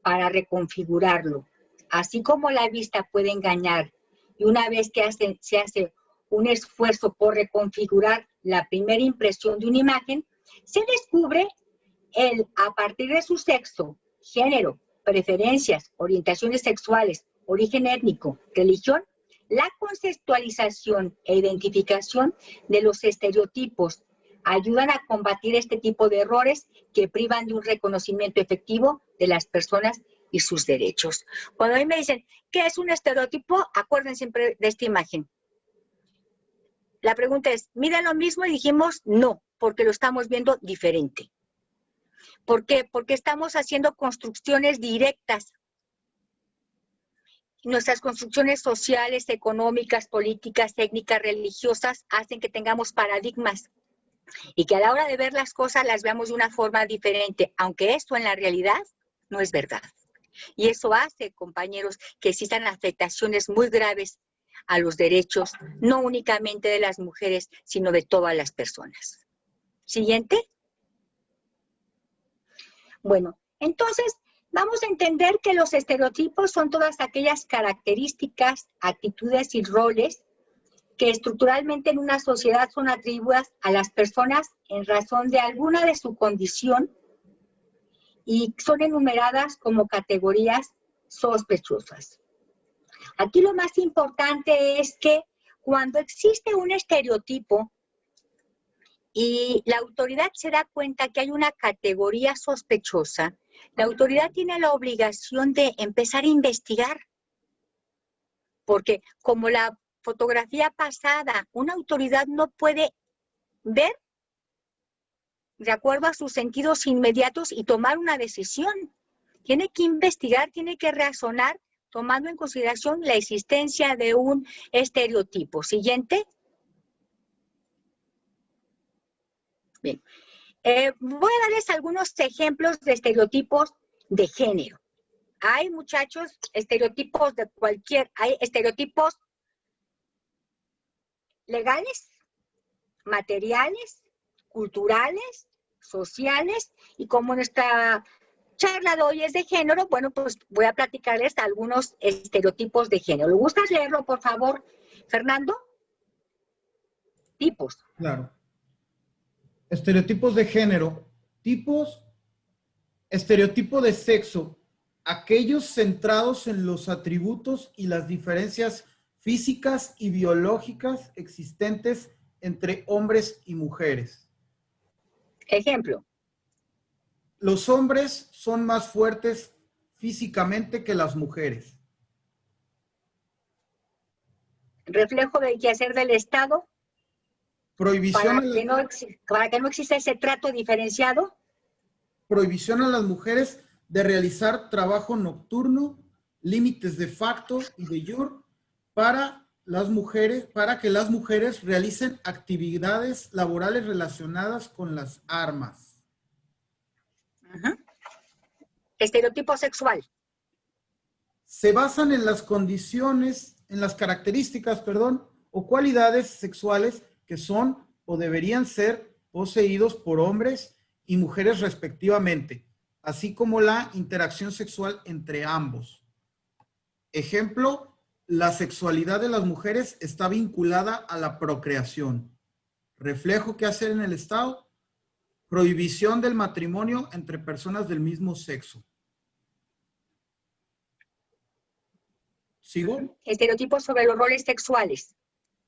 para reconfigurarlo. Así como la vista puede engañar y una vez que se hace un esfuerzo por reconfigurar la primera impresión de una imagen, se descubre a partir de su sexo, género, preferencias, orientaciones sexuales, origen étnico, religión, la conceptualización e identificación de los estereotipos ayudan a combatir este tipo de errores que privan de un reconocimiento efectivo de las personas y sus derechos. Cuando a mí me dicen, ¿qué es un estereotipo? Acuérdense siempre de esta imagen. La pregunta es, ¿miden lo mismo? Y dijimos, no, porque lo estamos viendo diferente. ¿Por qué? Porque estamos haciendo construcciones directas. nuestras construcciones sociales, económicas, políticas, técnicas, religiosas, hacen que tengamos paradigmas y que a la hora de ver las cosas las veamos de una forma diferente, aunque esto en la realidad no es verdad. Y eso hace, compañeros, que existan afectaciones muy graves a los derechos, no únicamente de las mujeres, sino de todas las personas. Siguiente. Bueno, entonces vamos a entender que los estereotipos son todas aquellas características, actitudes y roles que estructuralmente en una sociedad son atribuidas a las personas en razón de alguna de su condición y son enumeradas como categorías sospechosas. Aquí lo más importante es que cuando existe un estereotipo y la autoridad se da cuenta que hay una categoría sospechosa, la autoridad tiene la obligación de empezar a investigar, porque como la fotografía pasada, una autoridad no puede ver de acuerdo a sus sentidos inmediatos y tomar una decisión. Tiene que investigar, tiene que razonar, tomando en consideración la existencia de un estereotipo. Siguiente. Bien. Voy a darles algunos ejemplos de estereotipos de género. Hay, muchachos, estereotipos de hay estereotipos legales, materiales, culturales, sociales, y como nuestra charla de hoy es de género, bueno, pues voy a platicarles algunos estereotipos de género. ¿Le gustas leerlo, por favor, Fernando? Tipos. Claro. Estereotipos de género. Tipos. Estereotipo de sexo. Aquellos centrados en los atributos y las diferencias físicas y biológicas existentes entre hombres y mujeres. Ejemplo. Los hombres son más fuertes físicamente que las mujeres. Reflejo del quehacer del Estado. Prohibición para que no exista ese trato diferenciado. Prohibición a las mujeres de realizar trabajo nocturno, límites de facto y de jure para que las mujeres realicen actividades laborales relacionadas con las armas. Estereotipo sexual. Se basan en las condiciones, en las características, o cualidades sexuales que son o deberían ser poseídos por hombres y mujeres respectivamente, así como la interacción sexual entre ambos. Ejemplo, la sexualidad de las mujeres está vinculada a la procreación. Reflejo que hacer en el Estado. Prohibición del matrimonio entre personas del mismo sexo. ¿Sigo? Estereotipos sobre los roles sexuales.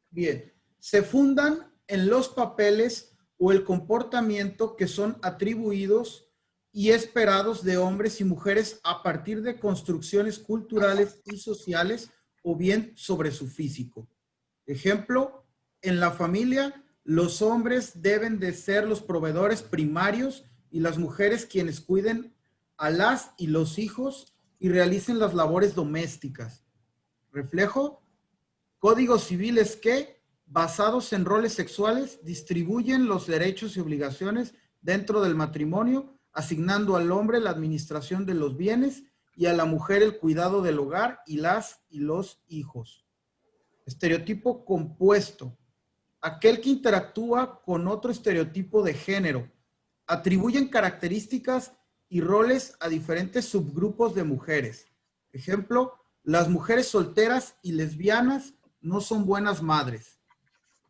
Bien. Se fundan en los papeles o el comportamiento que son atribuidos y esperados de hombres y mujeres a partir de construcciones culturales y sociales o bien sobre su físico. Ejemplo, en la familia, los hombres deben de ser los proveedores primarios y las mujeres quienes cuiden a las y los hijos y realicen las labores domésticas. Reflejo, códigos civiles que, basados en roles sexuales, distribuyen los derechos y obligaciones dentro del matrimonio, asignando al hombre la administración de los bienes y a la mujer el cuidado del hogar y las y los hijos. Estereotipo compuesto. Aquel que interactúa con otro estereotipo de género. Atribuyen características y roles a diferentes subgrupos de mujeres. Ejemplo, las mujeres solteras y lesbianas no son buenas madres.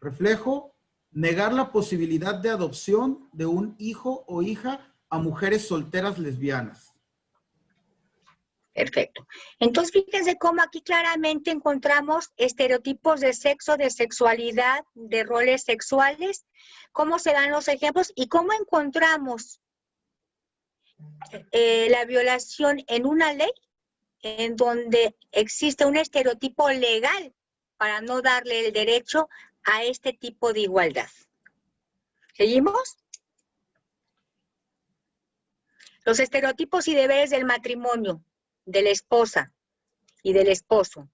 Reflejo, negar la posibilidad de adopción de un hijo o hija a mujeres solteras lesbianas. Perfecto. Entonces, fíjense cómo aquí claramente encontramos estereotipos de sexo, de sexualidad, de roles sexuales, cómo se dan los ejemplos y cómo encontramos la violación en una ley en donde existe un estereotipo legal para no darle el derecho a este tipo de igualdad. ¿Seguimos? Los estereotipos y deberes del matrimonio, de la esposa. y del esposo.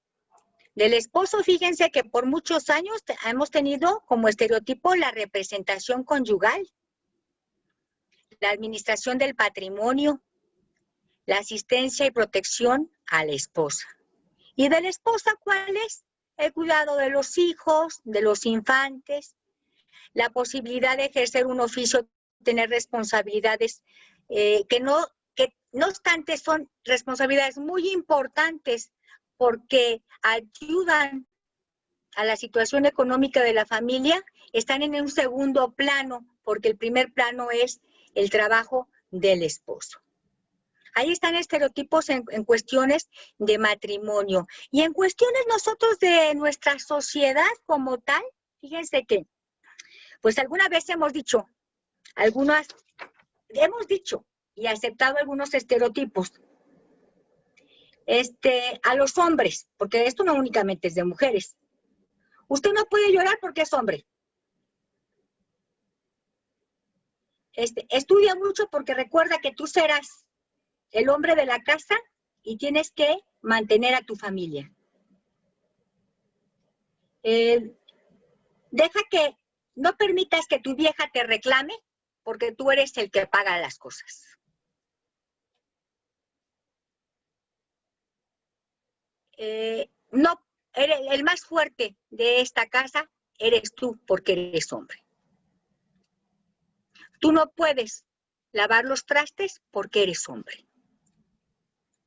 Del esposo, fíjense que por muchos años hemos tenido como estereotipo la representación conyugal, la administración del patrimonio, la asistencia y protección a la esposa. ¿Y de la esposa cuál es? El cuidado de los hijos, de los infantes, la posibilidad de ejercer un oficio, tener responsabilidades que no obstante son responsabilidades muy importantes porque ayudan a la situación económica de la familia, están en un segundo plano, porque el primer plano es el trabajo del esposo. Ahí están estereotipos en cuestiones de matrimonio. Y en cuestiones nosotros de nuestra sociedad como tal, fíjense que, pues alguna vez hemos dicho y aceptado algunos estereotipos. A los hombres, porque esto no únicamente es de mujeres. Usted no puede llorar porque es hombre. Estudia mucho porque recuerda que tú serás el hombre de la casa y tienes que mantener a tu familia. No permitas que tu vieja te reclame porque tú eres el que paga las cosas. No, el más fuerte de esta casa eres tú porque eres hombre. Tú no puedes lavar los trastes porque eres hombre.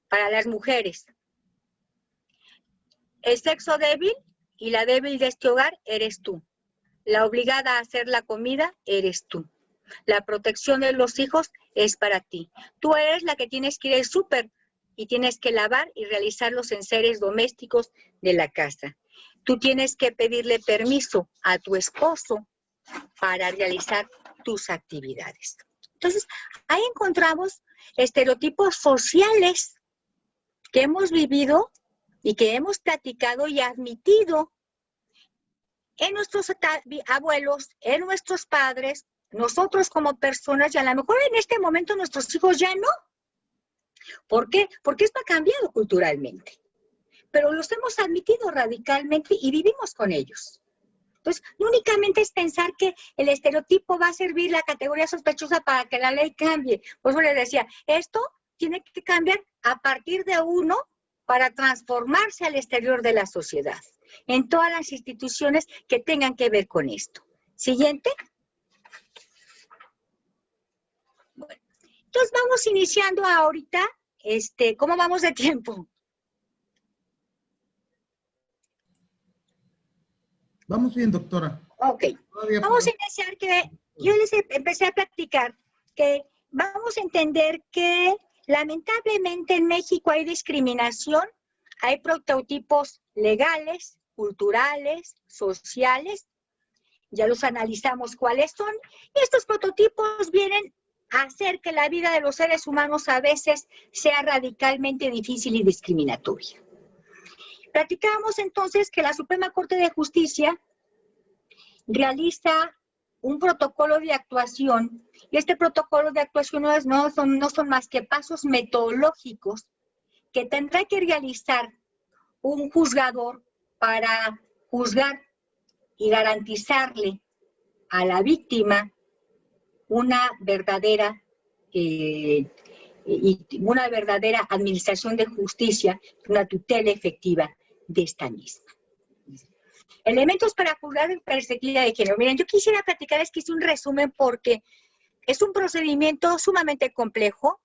Para las mujeres, el sexo débil y la débil de este hogar eres tú. La obligada a hacer la comida eres tú. La protección de los hijos es para ti. Tú eres la que tienes que ir al súper y tienes que lavar y realizar los enseres domésticos de la casa. Tú tienes que pedirle permiso a tu esposo para realizar tus actividades. Entonces, ahí encontramos estereotipos sociales que hemos vivido y que hemos platicado y admitido en nuestros abuelos, en nuestros padres, nosotros como personas, y a lo mejor en este momento nuestros hijos ya no. ¿Por qué? Porque esto ha cambiado culturalmente. Pero los hemos admitido radicalmente y vivimos con ellos. Entonces, no únicamente es pensar que el estereotipo va a servir la categoría sospechosa para que la ley cambie. Por eso les decía, esto tiene que cambiar a partir de uno para transformarse al exterior de la sociedad, en todas las instituciones que tengan que ver con esto. Siguiente. Bueno, entonces vamos iniciando ahorita, ¿cómo vamos de tiempo? Vamos bien, doctora. Ok, vamos a iniciar que yo les empecé a platicar que vamos a entender que lamentablemente en México hay discriminación, hay prototipos legales, culturales, sociales, ya los analizamos cuáles son, y estos prototipos vienen a hacer que la vida de los seres humanos a veces sea radicalmente difícil y discriminatoria. Platicábamos entonces que la Suprema Corte de Justicia realiza un protocolo de actuación, y este protocolo de actuación no son más que pasos metodológicos que tendrá que realizar un juzgador para juzgar y garantizarle a la víctima una verdadera administración de justicia, una tutela efectiva de esta misma. Elementos para juzgar en perspectiva de género. Miren, yo quisiera platicarles que hice un resumen porque es un procedimiento sumamente complejo.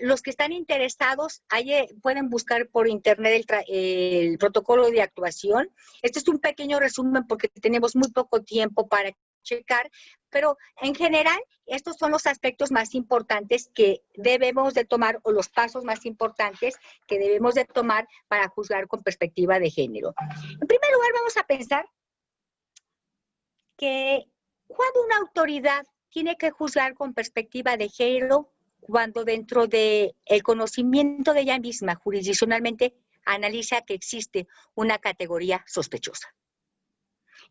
Los que están interesados, pueden buscar por internet el protocolo de actuación. Este es un pequeño resumen porque tenemos muy poco tiempo para checar, pero en general estos son los aspectos más importantes que debemos de tomar, o los pasos más importantes que debemos de tomar para juzgar con perspectiva de género. En primer lugar, vamos a pensar que cuando una autoridad tiene que juzgar con perspectiva de género, cuando dentro del conocimiento de ella misma jurisdiccionalmente analiza que existe una categoría sospechosa.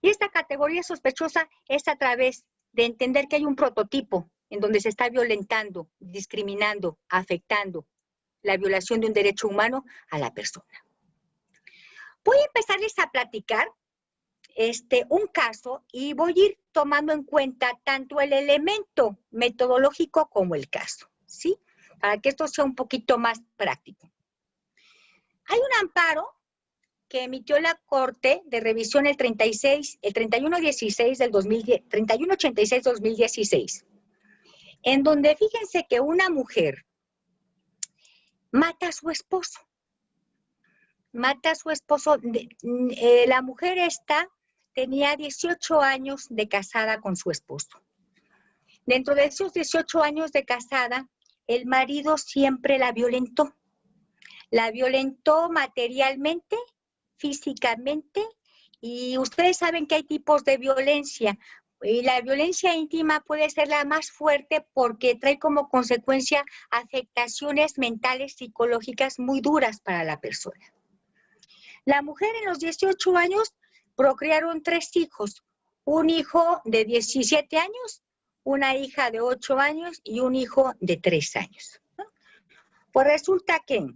Y esta categoría sospechosa es a través de entender que hay un prototipo en donde se está violentando, discriminando, afectando la violación de un derecho humano a la persona. Voy a empezarles a platicar un caso y voy a ir tomando en cuenta tanto el elemento metodológico como el caso, ¿sí? Para que esto sea un poquito más práctico. Hay un amparo que emitió la Corte de Revisión el 3186-2016, en donde fíjense que una mujer mata a su esposo. La mujer esta tenía 18 años de casada con su esposo. Dentro de esos 18 años de casada, el marido siempre la violentó. La violentó materialmente, físicamente, y ustedes saben que hay tipos de violencia. Y la violencia íntima puede ser la más fuerte porque trae como consecuencia afectaciones mentales, psicológicas muy duras para la persona. La mujer en los 18 años procrearon 3 hijos, un hijo de 17 años, una hija de 8 años y un hijo de 3 años. Pues resulta que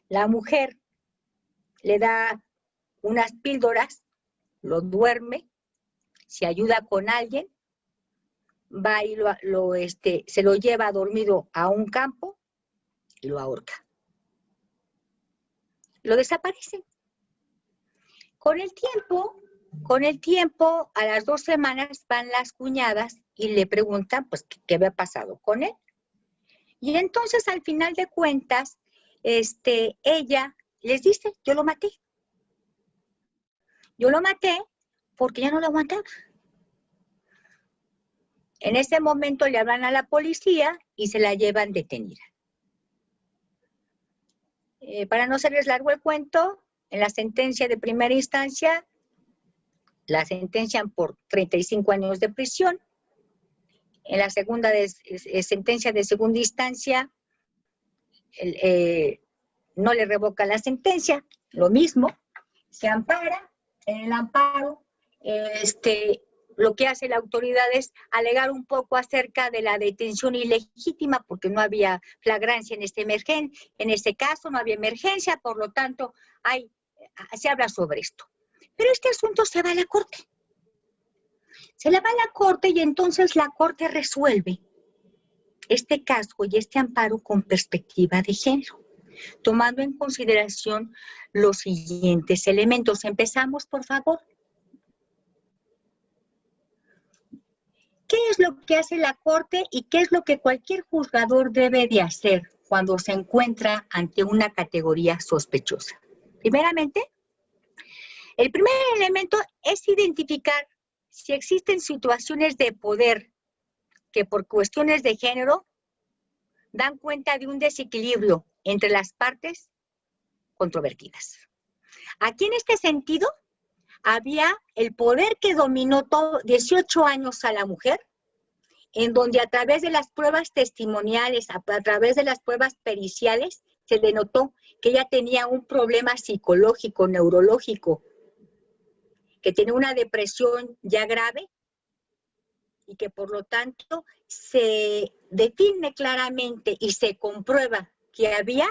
la mujer le da unas píldoras, lo duerme, se ayuda con alguien, va y se lo lleva dormido a un campo y lo ahorca. Lo desaparece. Con el tiempo, a las 2 semanas van las cuñadas y le preguntan, pues, qué había pasado con él. Y entonces, al final de cuentas, ella les dice, yo lo maté. Yo lo maté porque ya no lo aguantaba. En ese momento le hablan a la policía y se la llevan detenida. Para no hacerles largo el cuento, en la sentencia de primera instancia, la sentencian por 35 años de prisión. En la segunda sentencia de segunda instancia, no le revocan la sentencia, lo mismo, se ampara. En el amparo, lo que hace la autoridad es alegar un poco acerca de la detención ilegítima, porque no había flagrancia en este caso, no había emergencia, por lo tanto, se habla sobre esto. Pero este asunto se va a la Corte. Se la va a la Corte y entonces la Corte resuelve este caso y este amparo con perspectiva de género, tomando en consideración los siguientes elementos. Empezamos, por favor. ¿Qué es lo que hace la Corte y qué es lo que cualquier juzgador debe de hacer cuando se encuentra ante una categoría sospechosa? Primeramente, el primer elemento es identificar si existen situaciones de poder que por cuestiones de género dan cuenta de un desequilibrio entre las partes controvertidas. Aquí en este sentido, había el poder que dominó 18 años a la mujer, en donde a través de las pruebas testimoniales, a través de las pruebas periciales, se denotó que ella tenía un problema psicológico, neurológico, que tenía una depresión ya grave y que por lo tanto se define claramente y se comprueba que había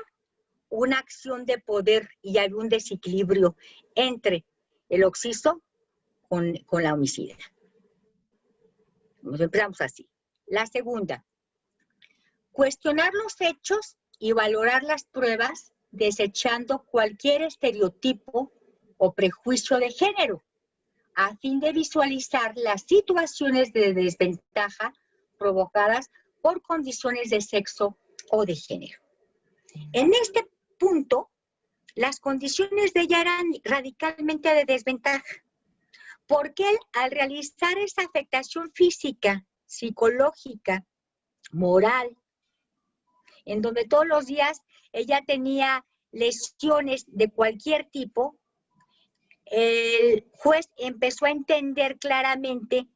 una acción de poder y había un desequilibrio entre el occiso con la homicida. Nos empezamos así. La segunda, cuestionar los hechos y valorar las pruebas desechando cualquier estereotipo o prejuicio de género, a fin de visualizar las situaciones de desventaja provocadas por condiciones de sexo o de género. En este punto, las condiciones de ella eran radicalmente de desventaja, porque él, al realizar esa afectación física, psicológica, moral, en donde todos los días ella tenía lesiones de cualquier tipo, el juez empezó a entender claramente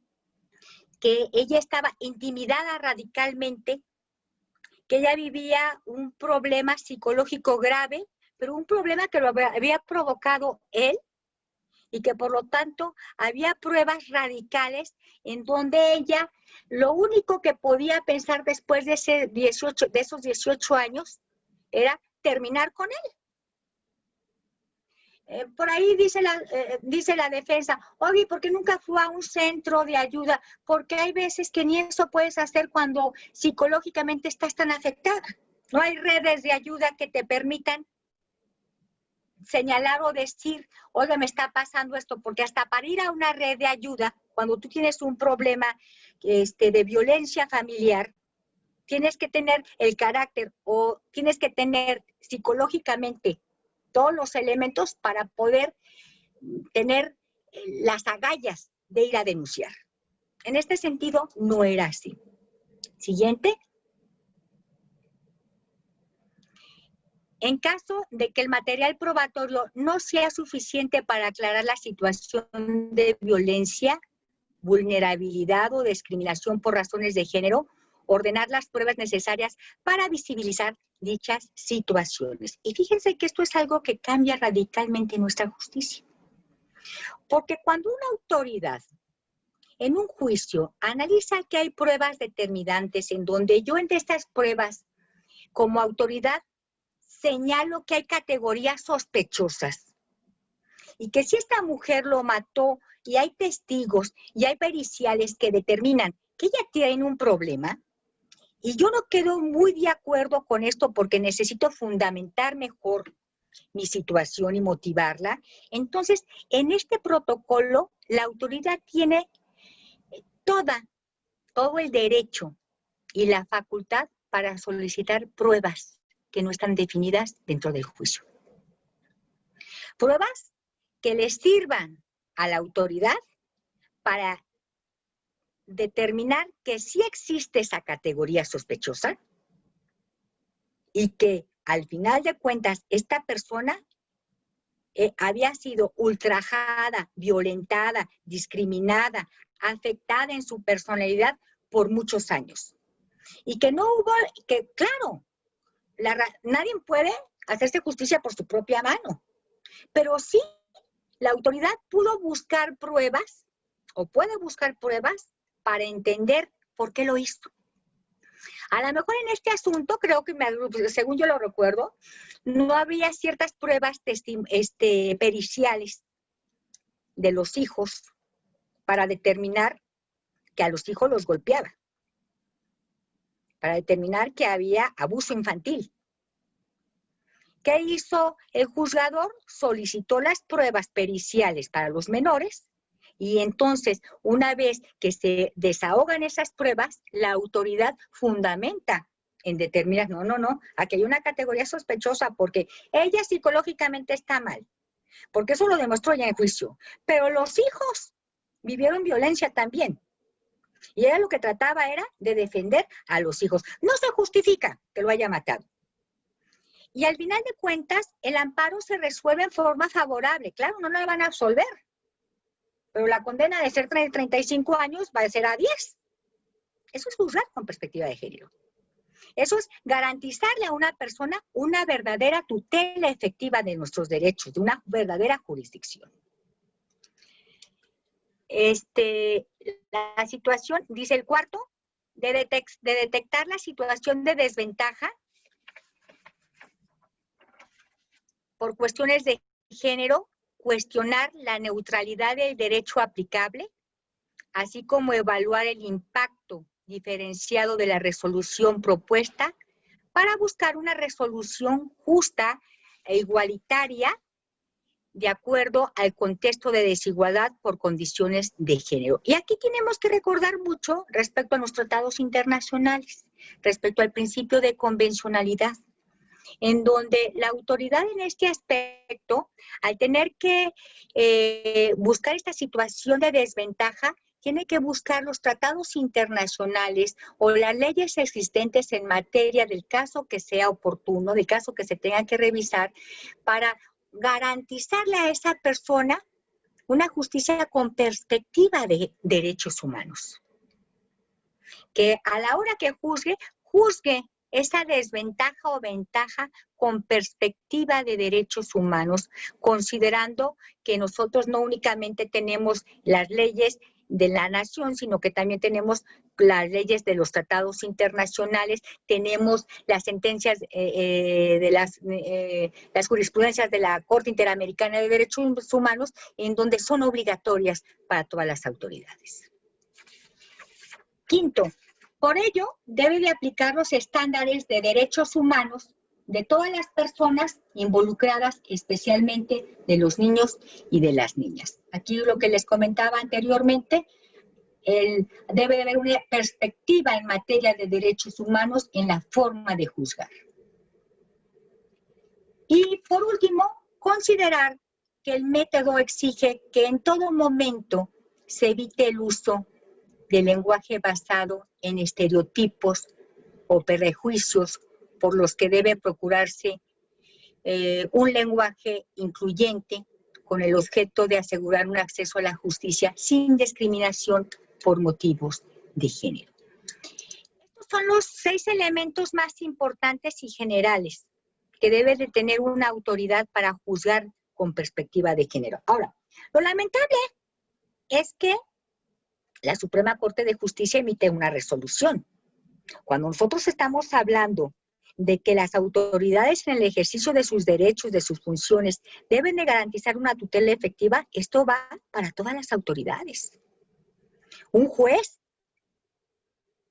que ella estaba intimidada radicalmente, que ella vivía un problema psicológico grave, pero un problema que lo había provocado él y que por lo tanto había pruebas radicales en donde ella lo único que podía pensar después de esos 18 años era terminar con él. Por ahí dice la defensa, oye, ¿por qué nunca fue a un centro de ayuda? Porque hay veces que ni eso puedes hacer cuando psicológicamente estás tan afectada. No hay redes de ayuda que te permitan señalar o decir, oiga, me está pasando esto, porque hasta para ir a una red de ayuda, cuando tú tienes un problema de violencia familiar, tienes que tener el carácter o tienes que tener psicológicamente todos los elementos para poder tener las agallas de ir a denunciar. En este sentido, no era así. Siguiente. En caso de que el material probatorio no sea suficiente para aclarar la situación de violencia, vulnerabilidad o discriminación por razones de género, ordenar las pruebas necesarias para visibilizar dichas situaciones. Y fíjense que esto es algo que cambia radicalmente nuestra justicia. Porque cuando una autoridad en un juicio analiza que hay pruebas determinantes en donde yo entre estas pruebas como autoridad señalo que hay categorías sospechosas y que si esta mujer lo mató y hay testigos y hay periciales que determinan que ella tiene un problema, y yo no quedo muy de acuerdo con esto porque necesito fundamentar mejor mi situación y motivarla, entonces en este protocolo la autoridad tiene todo el derecho y la facultad para solicitar pruebas que no están definidas dentro del juicio. Pruebas que les sirvan a la autoridad para determinar que sí existe esa categoría sospechosa y que al final de cuentas esta persona había sido ultrajada, violentada, discriminada, afectada en su personalidad por muchos años. Y que no hubo, que claro, nadie puede hacerse justicia por su propia mano, pero sí la autoridad pudo buscar pruebas o puede buscar pruebas para entender por qué lo hizo. A lo mejor en este asunto, creo que según yo lo recuerdo, no había ciertas pruebas periciales de los hijos para determinar que a los hijos los golpeaba, para determinar que había abuso infantil. ¿Qué hizo el juzgador? Solicitó las pruebas periciales para los menores y entonces, una vez que se desahogan esas pruebas, la autoridad fundamenta en determinar, no, aquí hay una categoría sospechosa porque ella psicológicamente está mal, porque eso lo demostró ya en juicio, pero los hijos vivieron violencia también. Y ella lo que trataba era de defender a los hijos. No se justifica que lo haya matado. Y al final de cuentas, el amparo se resuelve en forma favorable. Claro, no le van a absolver, pero la condena de ser 35 años va a ser a 10. Eso es juzgar con perspectiva de género. Eso es garantizarle a una persona una verdadera tutela efectiva de nuestros derechos, de una verdadera jurisdicción. La situación, dice el cuarto, de detectar la situación de desventaja por cuestiones de género, cuestionar la neutralidad del derecho aplicable, así como evaluar el impacto diferenciado de la resolución propuesta para buscar una resolución justa e igualitaria de acuerdo al contexto de desigualdad por condiciones de género. Y aquí tenemos que recordar mucho respecto a los tratados internacionales, respecto al principio de convencionalidad, en donde la autoridad en este aspecto, al tener que buscar esta situación de desventaja, tiene que buscar los tratados internacionales o las leyes existentes en materia del caso que sea oportuno, del caso que se tenga que revisar, para garantizarle a esa persona una justicia con perspectiva de derechos humanos. Que a la hora que juzgue esa desventaja o ventaja con perspectiva de derechos humanos, considerando que nosotros no únicamente tenemos las leyes de la nación, sino que también tenemos las leyes de los tratados internacionales, tenemos las sentencias de las jurisprudencias de la Corte Interamericana de Derechos Humanos, en donde son obligatorias para todas las autoridades. Quinto, por ello, debe de aplicar los estándares de derechos humanos de todas las personas involucradas, especialmente de los niños y de las niñas. Aquí lo que les comentaba anteriormente, debe de haber una perspectiva en materia de derechos humanos en la forma de juzgar. Y por último, considerar que el método exige que en todo momento se evite el uso del lenguaje basado en estereotipos o prejuicios, por los que debe procurarse un lenguaje incluyente con el objeto de asegurar un acceso a la justicia sin discriminación por motivos de género. Estos son los 6 elementos más importantes y generales que debe de tener una autoridad para juzgar con perspectiva de género. Ahora, lo lamentable es que la Suprema Corte de Justicia emite una resolución. Cuando nosotros estamos hablando de que las autoridades en el ejercicio de sus derechos, de sus funciones, deben de garantizar una tutela efectiva, esto va para todas las autoridades. Un juez,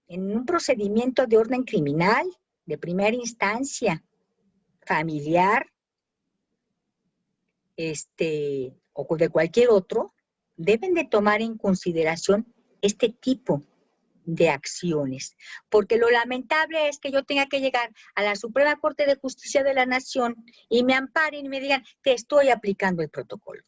en un procedimiento de orden criminal, de primera instancia, familiar, o de cualquier otro, deben de tomar en consideración este tipo de acciones, porque lo lamentable es que yo tenga que llegar a la Suprema Corte de Justicia de la Nación y me amparen y me digan que estoy aplicando el protocolo.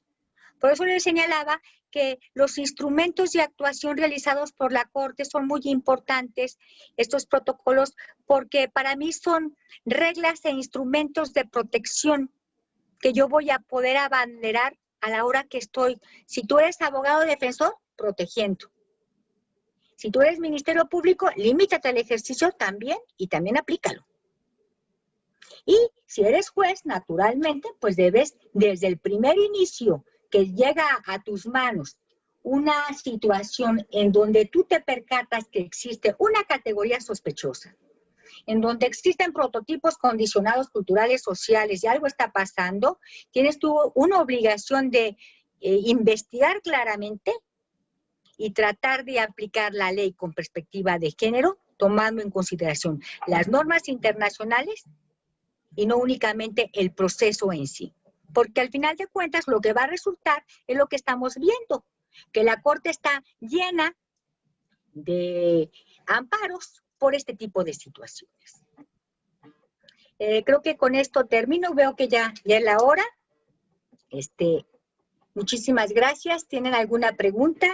Por eso les señalaba que los instrumentos de actuación realizados por la Corte son muy importantes, estos protocolos, porque para mí son reglas e instrumentos de protección que yo voy a poder abanderar a la hora que estoy. Si tú eres abogado defensor, protegiendo. Si tú eres Ministerio Público, limítate al ejercicio también y también aplícalo. Y si eres juez, naturalmente, pues debes, desde el primer inicio que llega a tus manos una situación en donde tú te percatas que existe una categoría sospechosa, en donde existen prototipos condicionados culturales, sociales, y algo está pasando, tienes tú una obligación de investigar claramente y tratar de aplicar la ley con perspectiva de género, tomando en consideración las normas internacionales y no únicamente el proceso en sí. Porque al final de cuentas lo que va a resultar es lo que estamos viendo, que la Corte está llena de amparos por este tipo de situaciones. Creo que con esto termino, veo que ya es la hora. Muchísimas gracias. ¿Tienen alguna pregunta?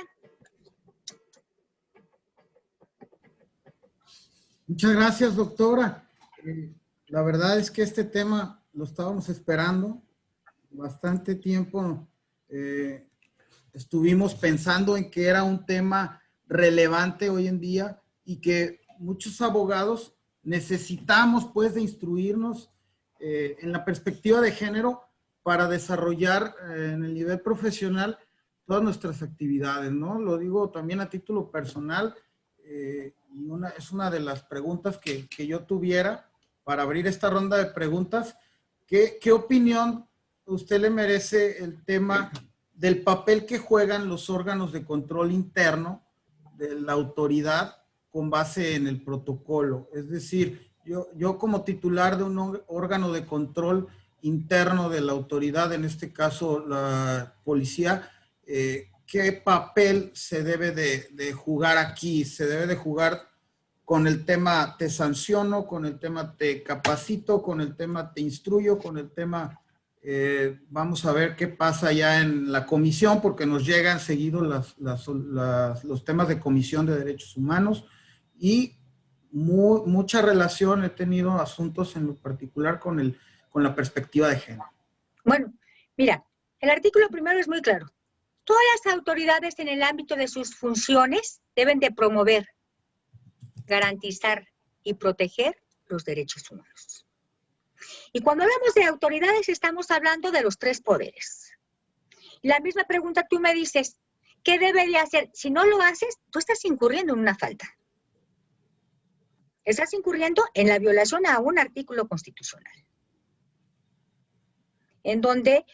Muchas gracias, doctora. La verdad es que este tema lo estábamos esperando bastante tiempo. Estuvimos pensando en que era un tema relevante hoy en día y que muchos abogados necesitamos pues de instruirnos en la perspectiva de género para desarrollar en el nivel profesional todas nuestras actividades, ¿no? Lo digo también a título personal. Y es una de las preguntas que yo tuviera para abrir esta ronda de preguntas. ¿Qué opinión usted le merece el tema del papel que juegan los órganos de control interno de la autoridad con base en el protocolo? Es decir, yo como titular de un órgano de control interno de la autoridad, en este caso la policía, ¿qué papel se debe de jugar aquí? ¿Se debe de jugar con el tema te sanciono, con el tema te capacito, con el tema te instruyo, con el tema vamos a ver qué pasa ya en la comisión, porque nos llegan seguidos los temas de comisión de derechos humanos y mucha relación he tenido asuntos en lo particular con la perspectiva de género? Bueno, mira, el artículo primero es muy claro. Todas las autoridades en el ámbito de sus funciones deben de promover, garantizar y proteger los derechos humanos. Y cuando hablamos de autoridades estamos hablando de los 3 poderes. Y la misma pregunta tú me dices, ¿qué debería hacer? Si no lo haces, tú estás incurriendo en una falta. Estás incurriendo en la violación a un artículo constitucional, en donde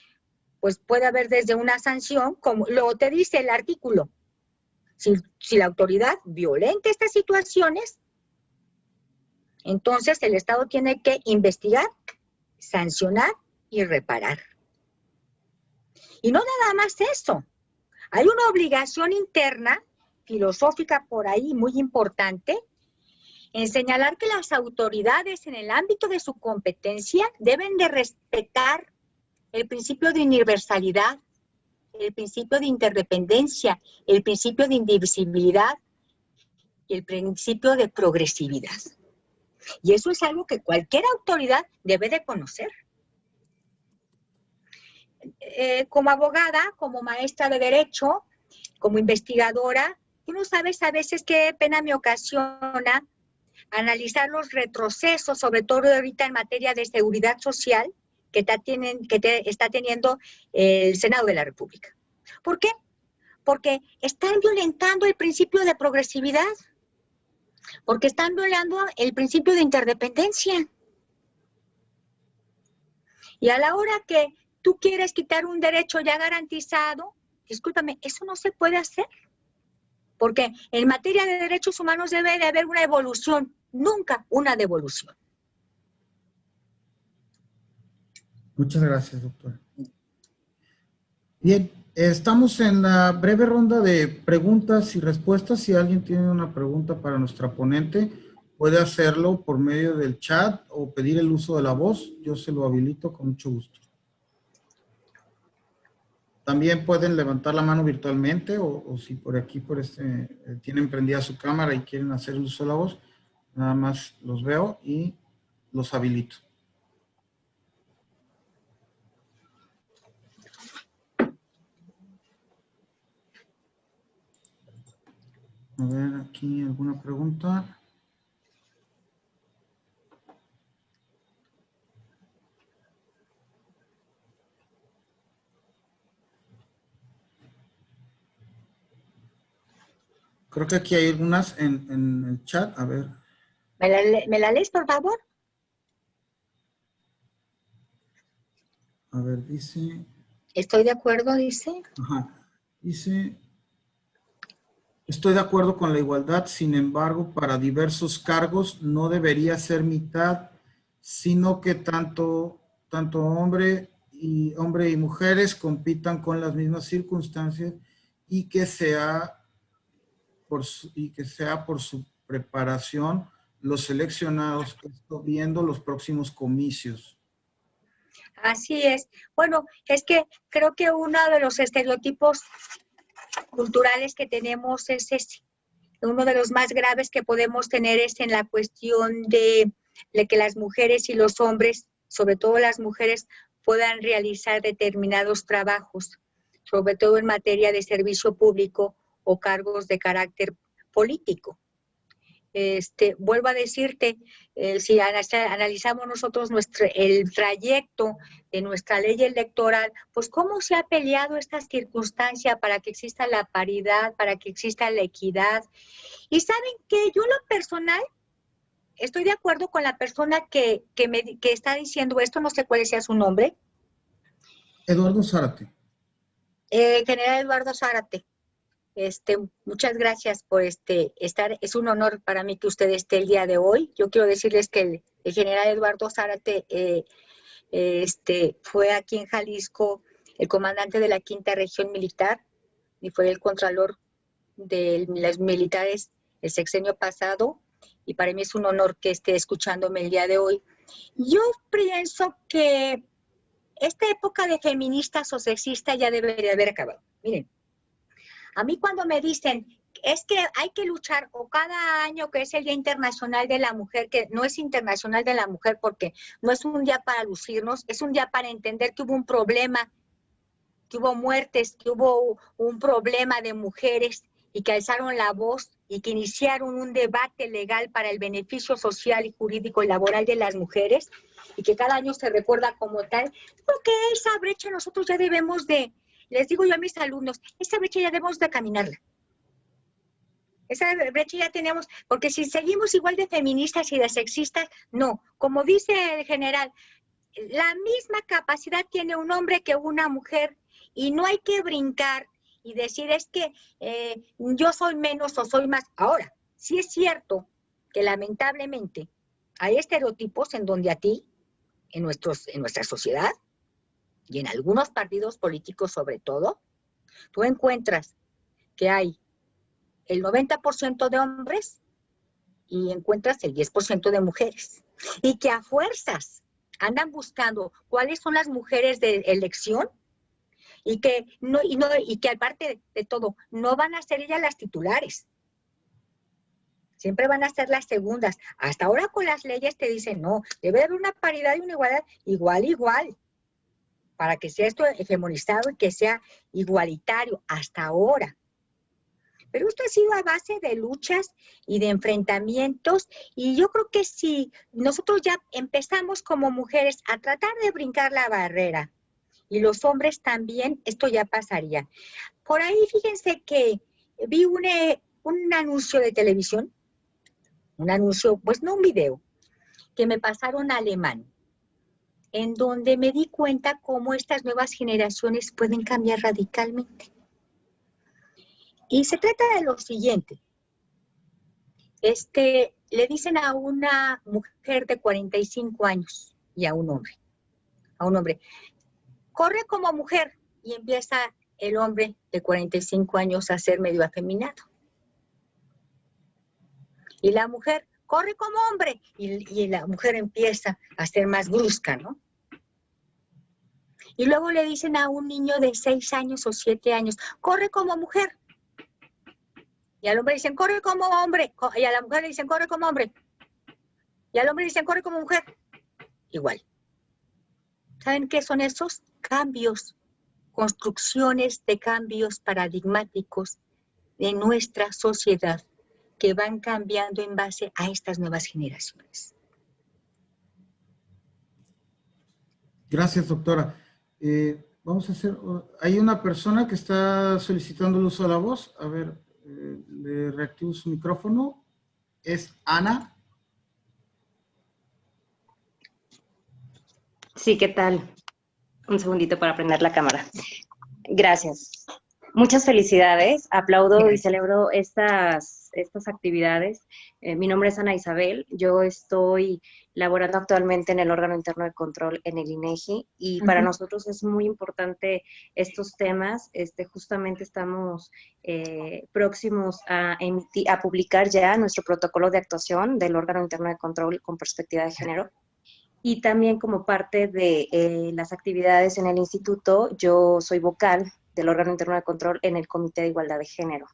pues puede haber desde una sanción, como lo te dice el artículo, si la autoridad violenta estas situaciones, entonces el Estado tiene que investigar, sancionar y reparar. Y no nada más eso, hay una obligación interna, filosófica por ahí muy importante, en señalar que las autoridades en el ámbito de su competencia deben de respetar el principio de universalidad, el principio de interdependencia, el principio de indivisibilidad y el principio de progresividad. Y eso es algo que cualquier autoridad debe de conocer. Como abogada, como maestra de derecho, como investigadora, tú no sabes a veces qué pena me ocasiona analizar los retrocesos, sobre todo ahorita en materia de seguridad social, que está teniendo el Senado de la República. ¿Por qué? Porque están violentando el principio de progresividad, porque están violando el principio de interdependencia. Y a la hora que tú quieres quitar un derecho ya garantizado, discúlpame, eso no se puede hacer. Porque en materia de derechos humanos debe de haber una evolución, nunca una devolución. Muchas gracias, doctora. Bien, estamos en la breve ronda de preguntas y respuestas. Si alguien tiene una pregunta para nuestra ponente, puede hacerlo por medio del chat o pedir el uso de la voz. Yo se lo habilito con mucho gusto. También pueden levantar la mano virtualmente o si por aquí tienen prendida su cámara y quieren hacer el uso de la voz, nada más los veo y los habilito. A ver, aquí alguna pregunta. Creo que aquí hay algunas en el chat. A ver. ¿Me la lees, por favor? A ver, dice... Estoy de acuerdo, dice. Ajá. Dice... Estoy de acuerdo con la igualdad, sin embargo, para diversos cargos no debería ser mitad, sino que tanto hombre y mujeres compitan con las mismas circunstancias y que sea por su preparación los seleccionados, esto viendo los próximos comicios. Así es. Bueno, es que creo que uno de los estereotipos culturales que tenemos es ese. Uno de los más graves que podemos tener es en la cuestión de que las mujeres y los hombres, sobre todo las mujeres, puedan realizar determinados trabajos, sobre todo en materia de servicio público o cargos de carácter político. Vuelvo a decirte, si analizamos nosotros el trayecto de nuestra ley electoral, pues cómo se ha peleado esta circunstancia para que exista la paridad, para que exista la equidad. Y saben que yo en lo personal estoy de acuerdo con la persona que está diciendo esto, no sé cuál sea su nombre. Eduardo Zárate. General Eduardo Zárate. Muchas gracias por estar. Es un honor para mí que usted esté el día de hoy. Yo quiero decirles que el general Eduardo Zárate fue aquí en Jalisco el comandante de la 5ª Región Militar y fue el contralor de los militares el sexenio pasado, y para mí es un honor que esté escuchándome el día de hoy. Yo pienso que esta época de feministas o sexistas ya debería haber acabado. Miren, a mí cuando me dicen, es que hay que luchar, o cada año que es el Día Internacional de la Mujer, que no es Internacional de la Mujer porque no es un día para lucirnos, es un día para entender que hubo un problema, que hubo muertes, que hubo un problema de mujeres y que alzaron la voz y que iniciaron un debate legal para el beneficio social y jurídico y laboral de las mujeres, y que cada año se recuerda como tal, porque esa brecha nosotros ya debemos de, les digo yo a mis alumnos, esa brecha ya debemos de caminarla. Esa brecha ya tenemos, porque si seguimos igual de feministas y de sexistas, no. Como dice el general, la misma capacidad tiene un hombre que una mujer y no hay que brincar y decir es que yo soy menos o soy más. Ahora, sí es cierto que lamentablemente hay estereotipos en donde a ti, en nuestra sociedad y en algunos partidos políticos sobre todo, tú encuentras que hay el 90% de hombres y encuentras el 10% de mujeres. Y que a fuerzas andan buscando cuáles son las mujeres de elección y que aparte de todo, no van a ser ellas las titulares. Siempre van a ser las segundas. Hasta ahora con las leyes te dicen, no, debe haber una paridad y una igualdad igual, para que sea esto hegemonizado y que sea igualitario hasta ahora. Pero esto ha sido a base de luchas y de enfrentamientos, y yo creo que si nosotros ya empezamos como mujeres a tratar de brincar la barrera, y los hombres también, esto ya pasaría. Por ahí, fíjense que vi un anuncio de televisión, un anuncio, pues no un video, que me pasaron alemán, en donde me di cuenta cómo estas nuevas generaciones pueden cambiar radicalmente. Y se trata de lo siguiente. Le dicen a una mujer de 45 años y a un hombre, corre como mujer, y empieza el hombre de 45 años a ser medio afeminado. Y la mujer, corre como hombre, y la mujer empieza a ser más brusca, ¿no? Y luego le dicen a un niño de 6 años o 7 años, corre como mujer. Y al hombre dicen, corre como hombre. Y a la mujer le dicen, corre como hombre. Y al hombre le dicen, corre como mujer. Igual. ¿Saben qué son esos cambios? Construcciones de cambios paradigmáticos de nuestra sociedad que van cambiando en base a estas nuevas generaciones. Gracias, doctora. Vamos a hacer... Hay una persona que está solicitando el uso de la voz. A ver, le reactivo su micrófono. Es Ana. Sí, ¿qué tal? Un segundito para prender la cámara. Gracias. Muchas felicidades. Aplaudo y celebro estas actividades. Mi nombre es Ana Isabel. Yo estoy laborando actualmente en el órgano interno de control en el INEGI y para nosotros es muy importante estos temas. Justamente estamos próximos a publicar ya nuestro protocolo de actuación del órgano interno de control con perspectiva de género. Y también como parte de las actividades en el instituto, yo soy vocal del órgano interno de control en el Comité de Igualdad de Género.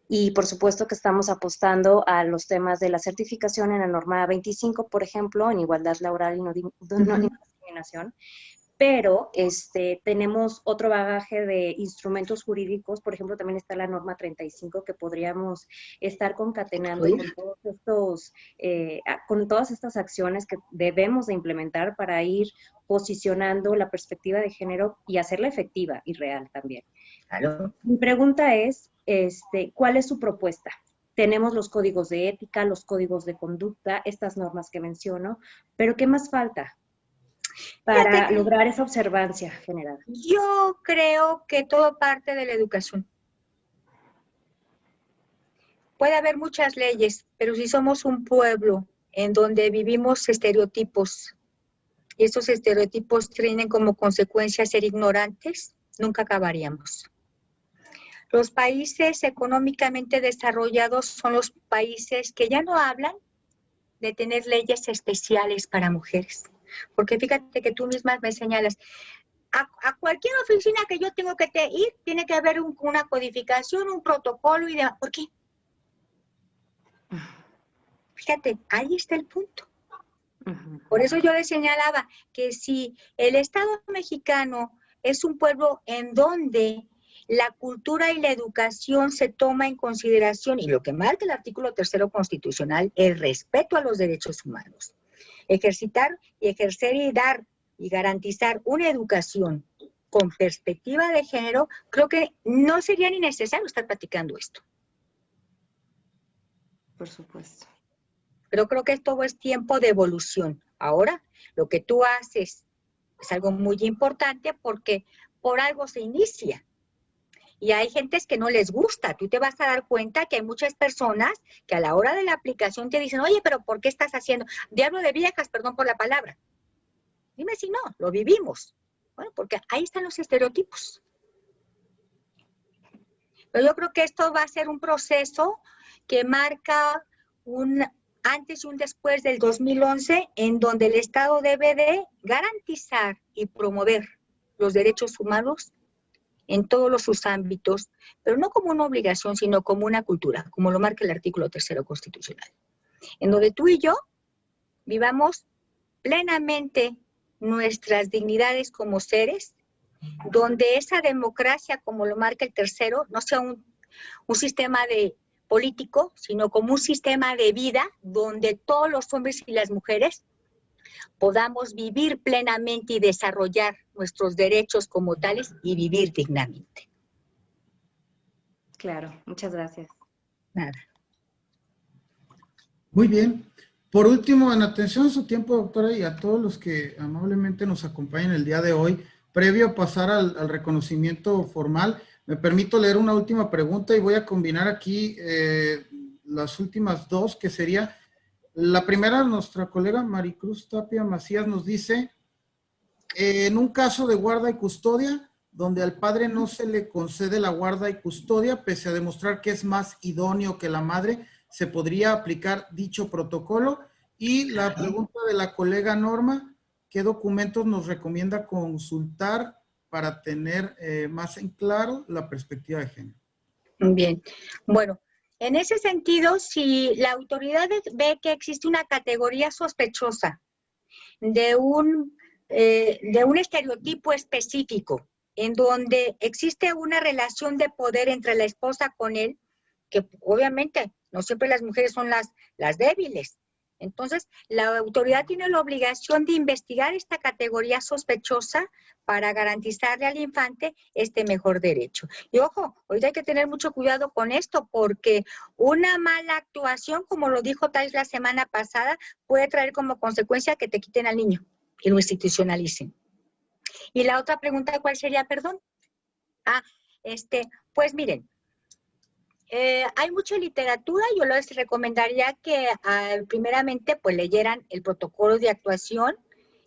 Y por supuesto que estamos apostando a los temas de la certificación en la norma 25, por ejemplo, en igualdad laboral y no discriminación. Pero tenemos otro bagaje de instrumentos jurídicos, por ejemplo, también está la norma 35 que podríamos estar concatenando con todas estas acciones que debemos de implementar para ir posicionando la perspectiva de género y hacerla efectiva y real también. Claro. Mi pregunta es, ¿cuál es su propuesta? Tenemos los códigos de ética, los códigos de conducta, estas normas que menciono, pero ¿qué más falta para lograr esa observancia general? Yo creo que todo parte de la educación. Puede haber muchas leyes, pero si somos un pueblo en donde vivimos estereotipos, y estos estereotipos tienen como consecuencia ser ignorantes, nunca acabaríamos. Los países económicamente desarrollados son los países que ya no hablan de tener leyes especiales para mujeres. Porque fíjate que tú misma me señalas, a cualquier oficina que yo tengo que ir, tiene que haber una codificación, un protocolo y demás. ¿Por qué? Fíjate, ahí está el punto. Por eso yo les señalaba que si el Estado mexicano es un pueblo en donde la cultura y la educación se toma en consideración, y lo que marca el artículo 3 constitucional, el respeto a los derechos humanos. Ejercitar y ejercer y dar y garantizar una educación con perspectiva de género, creo que no sería ni necesario estar platicando esto. por supuesto. Pero creo que todo es tiempo de evolución. Ahora, lo que tú haces es algo muy importante porque por algo se inicia. Y hay gentes que no les gusta. Tú te vas a dar cuenta que hay muchas personas que a la hora de la aplicación te dicen, oye, pero ¿por qué estás haciendo? Diablo de viejas, perdón por la palabra. Dime si no, lo vivimos. Bueno, porque ahí están los estereotipos. Pero yo creo que esto va a ser un proceso que marca un antes y un después del 2011, en donde el Estado debe de garantizar y promover los derechos humanos en todos sus ámbitos, pero no como una obligación, sino como una cultura, como lo marca el artículo 3º constitucional, en donde tú y yo vivamos plenamente nuestras dignidades como seres, donde esa democracia, como lo marca el 3º, no sea un sistema de político, sino como un sistema de vida donde todos los hombres y las mujeres podamos vivir plenamente y desarrollar nuestros derechos como tales y vivir dignamente. Claro, muchas gracias. Nada. Muy bien. Por último, en atención a su tiempo, doctora, y a todos los que amablemente nos acompañan el día de hoy, previo a pasar al reconocimiento formal, me permito leer una última pregunta y voy a combinar aquí las últimas dos, que sería, la primera, nuestra colega Maricruz Tapia Macías nos dice, en un caso de guarda y custodia, donde al padre no se le concede la guarda y custodia, pese a demostrar que es más idóneo que la madre, ¿se podría aplicar dicho protocolo? Y la pregunta de la colega Norma, ¿qué documentos nos recomienda consultar para tener más en claro la perspectiva de género? Bien, bueno, en ese sentido, si la autoridad ve que existe una categoría sospechosa de un estereotipo específico, en donde existe una relación de poder entre la esposa con él, que obviamente no siempre las mujeres son las débiles. Entonces, la autoridad tiene la obligación de investigar esta categoría sospechosa para garantizarle al infante este mejor derecho. Y ojo, hoy hay que tener mucho cuidado con esto, porque una mala actuación, como lo dijo Thais la semana pasada, puede traer como consecuencia que te quiten al niño y lo institucionalicen. Y la otra pregunta, ¿cuál sería, perdón? Pues miren, hay mucha literatura, yo les recomendaría que primeramente pues leyeran el protocolo de actuación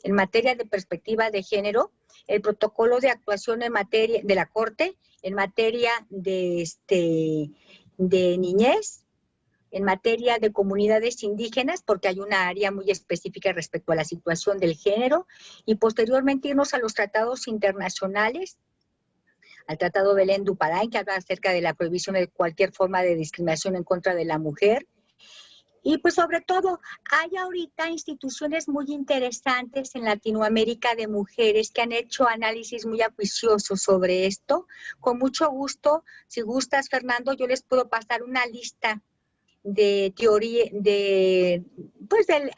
en materia de perspectiva de género, el protocolo de actuación en materia de la Corte, en materia de niñez, en materia de comunidades indígenas, porque hay una área muy específica respecto a la situación del género, y posteriormente irnos a los tratados internacionales, al Tratado Belén du Pará, que habla acerca de la prohibición de cualquier forma de discriminación en contra de la mujer. Y pues sobre todo, hay ahorita instituciones muy interesantes en Latinoamérica de mujeres que han hecho análisis muy acuiciosos sobre esto. Con mucho gusto, si gustas, Fernando, yo les puedo pasar una lista de teoría,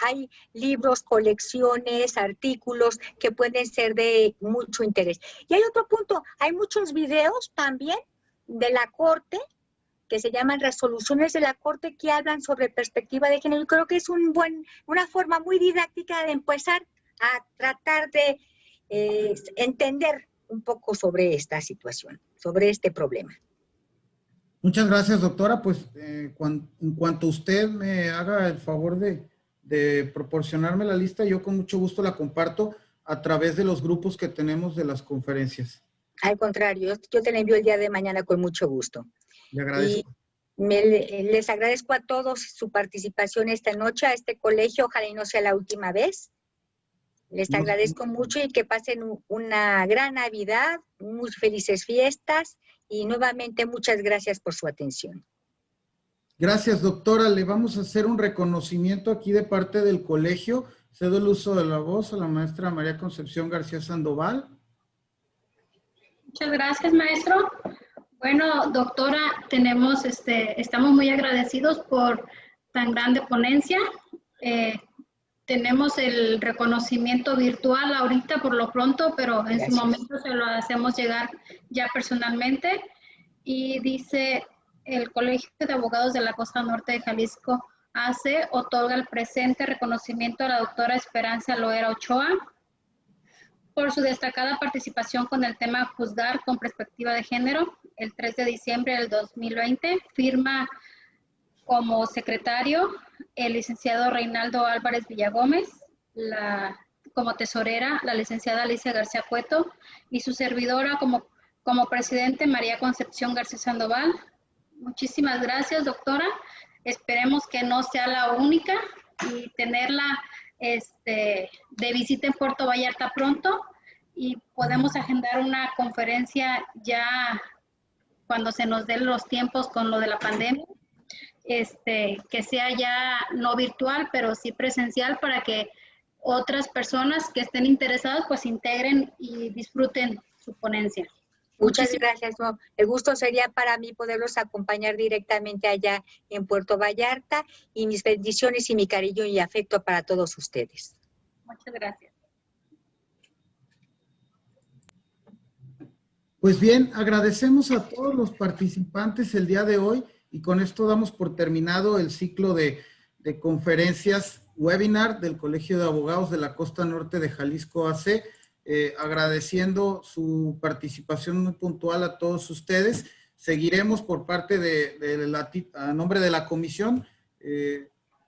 hay libros, colecciones, artículos que pueden ser de mucho interés. Y hay otro punto, hay muchos videos también de la Corte, que se llaman resoluciones de la Corte, que hablan sobre perspectiva de género. Yo creo que es una forma muy didáctica de empezar a tratar de entender un poco sobre esta situación, sobre este problema. Muchas gracias, doctora. Pues en cuanto usted me haga el favor de proporcionarme la lista, yo con mucho gusto la comparto a través de los grupos que tenemos de las conferencias. Al contrario, yo te la envío el día de mañana con mucho gusto. Le agradezco. Y les agradezco a todos su participación esta noche a este colegio. Ojalá y no sea la última vez. Les agradezco mucho y que pasen una gran Navidad, muy felices fiestas y nuevamente muchas gracias por su atención. Gracias, doctora. Le vamos a hacer un reconocimiento aquí de parte del colegio. Cedo el uso de la voz a la maestra María Concepción García Sandoval. Muchas gracias, maestro. Bueno, doctora, estamos muy agradecidos por tan grande ponencia. Tenemos el reconocimiento virtual ahorita por lo pronto, pero en su momento se lo hacemos llegar ya personalmente. Y dice, el Colegio de Abogados de la Costa Norte de Jalisco AC otorga el presente reconocimiento a la doctora Esperanza Loera Ochoa por su destacada participación con el tema Juzgar con Perspectiva de Género el 3 de diciembre del 2020. Firma como secretario el licenciado Reinaldo Álvarez Villagómez, como tesorera la licenciada Alicia García Cueto y su servidora como presidente María Concepción García Sandoval. Muchísimas gracias, doctora. Esperemos que no sea la única y tenerla de visita en Puerto Vallarta pronto y podemos agendar una conferencia ya cuando se nos den los tiempos con lo de la pandemia, que sea ya no virtual, pero sí presencial para que otras personas que estén interesadas pues integren y disfruten su ponencia. Muchas gracias. No, el gusto sería para mí poderlos acompañar directamente allá en Puerto Vallarta y mis bendiciones y mi cariño y afecto para todos ustedes. Muchas gracias. Pues bien, agradecemos a todos los participantes el día de hoy y con esto damos por terminado el ciclo de conferencias webinar del Colegio de Abogados de la Costa Norte de Jalisco AC. Agradeciendo su participación muy puntual a todos ustedes. Seguiremos por parte a nombre de la comisión,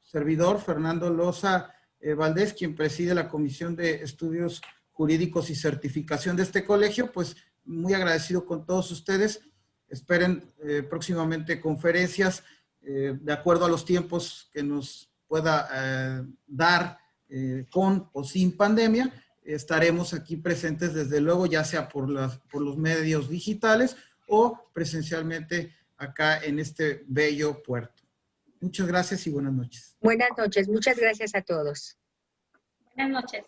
servidor Fernando Loza Valdés, quien preside la Comisión de Estudios Jurídicos y Certificación de este colegio, pues muy agradecido con todos ustedes. Esperen próximamente conferencias de acuerdo a los tiempos que nos pueda dar con o sin pandemia. Estaremos aquí presentes desde luego, ya sea por los medios digitales o presencialmente acá en este bello puerto. Muchas gracias y buenas noches. Buenas noches, muchas gracias a todos. Buenas noches.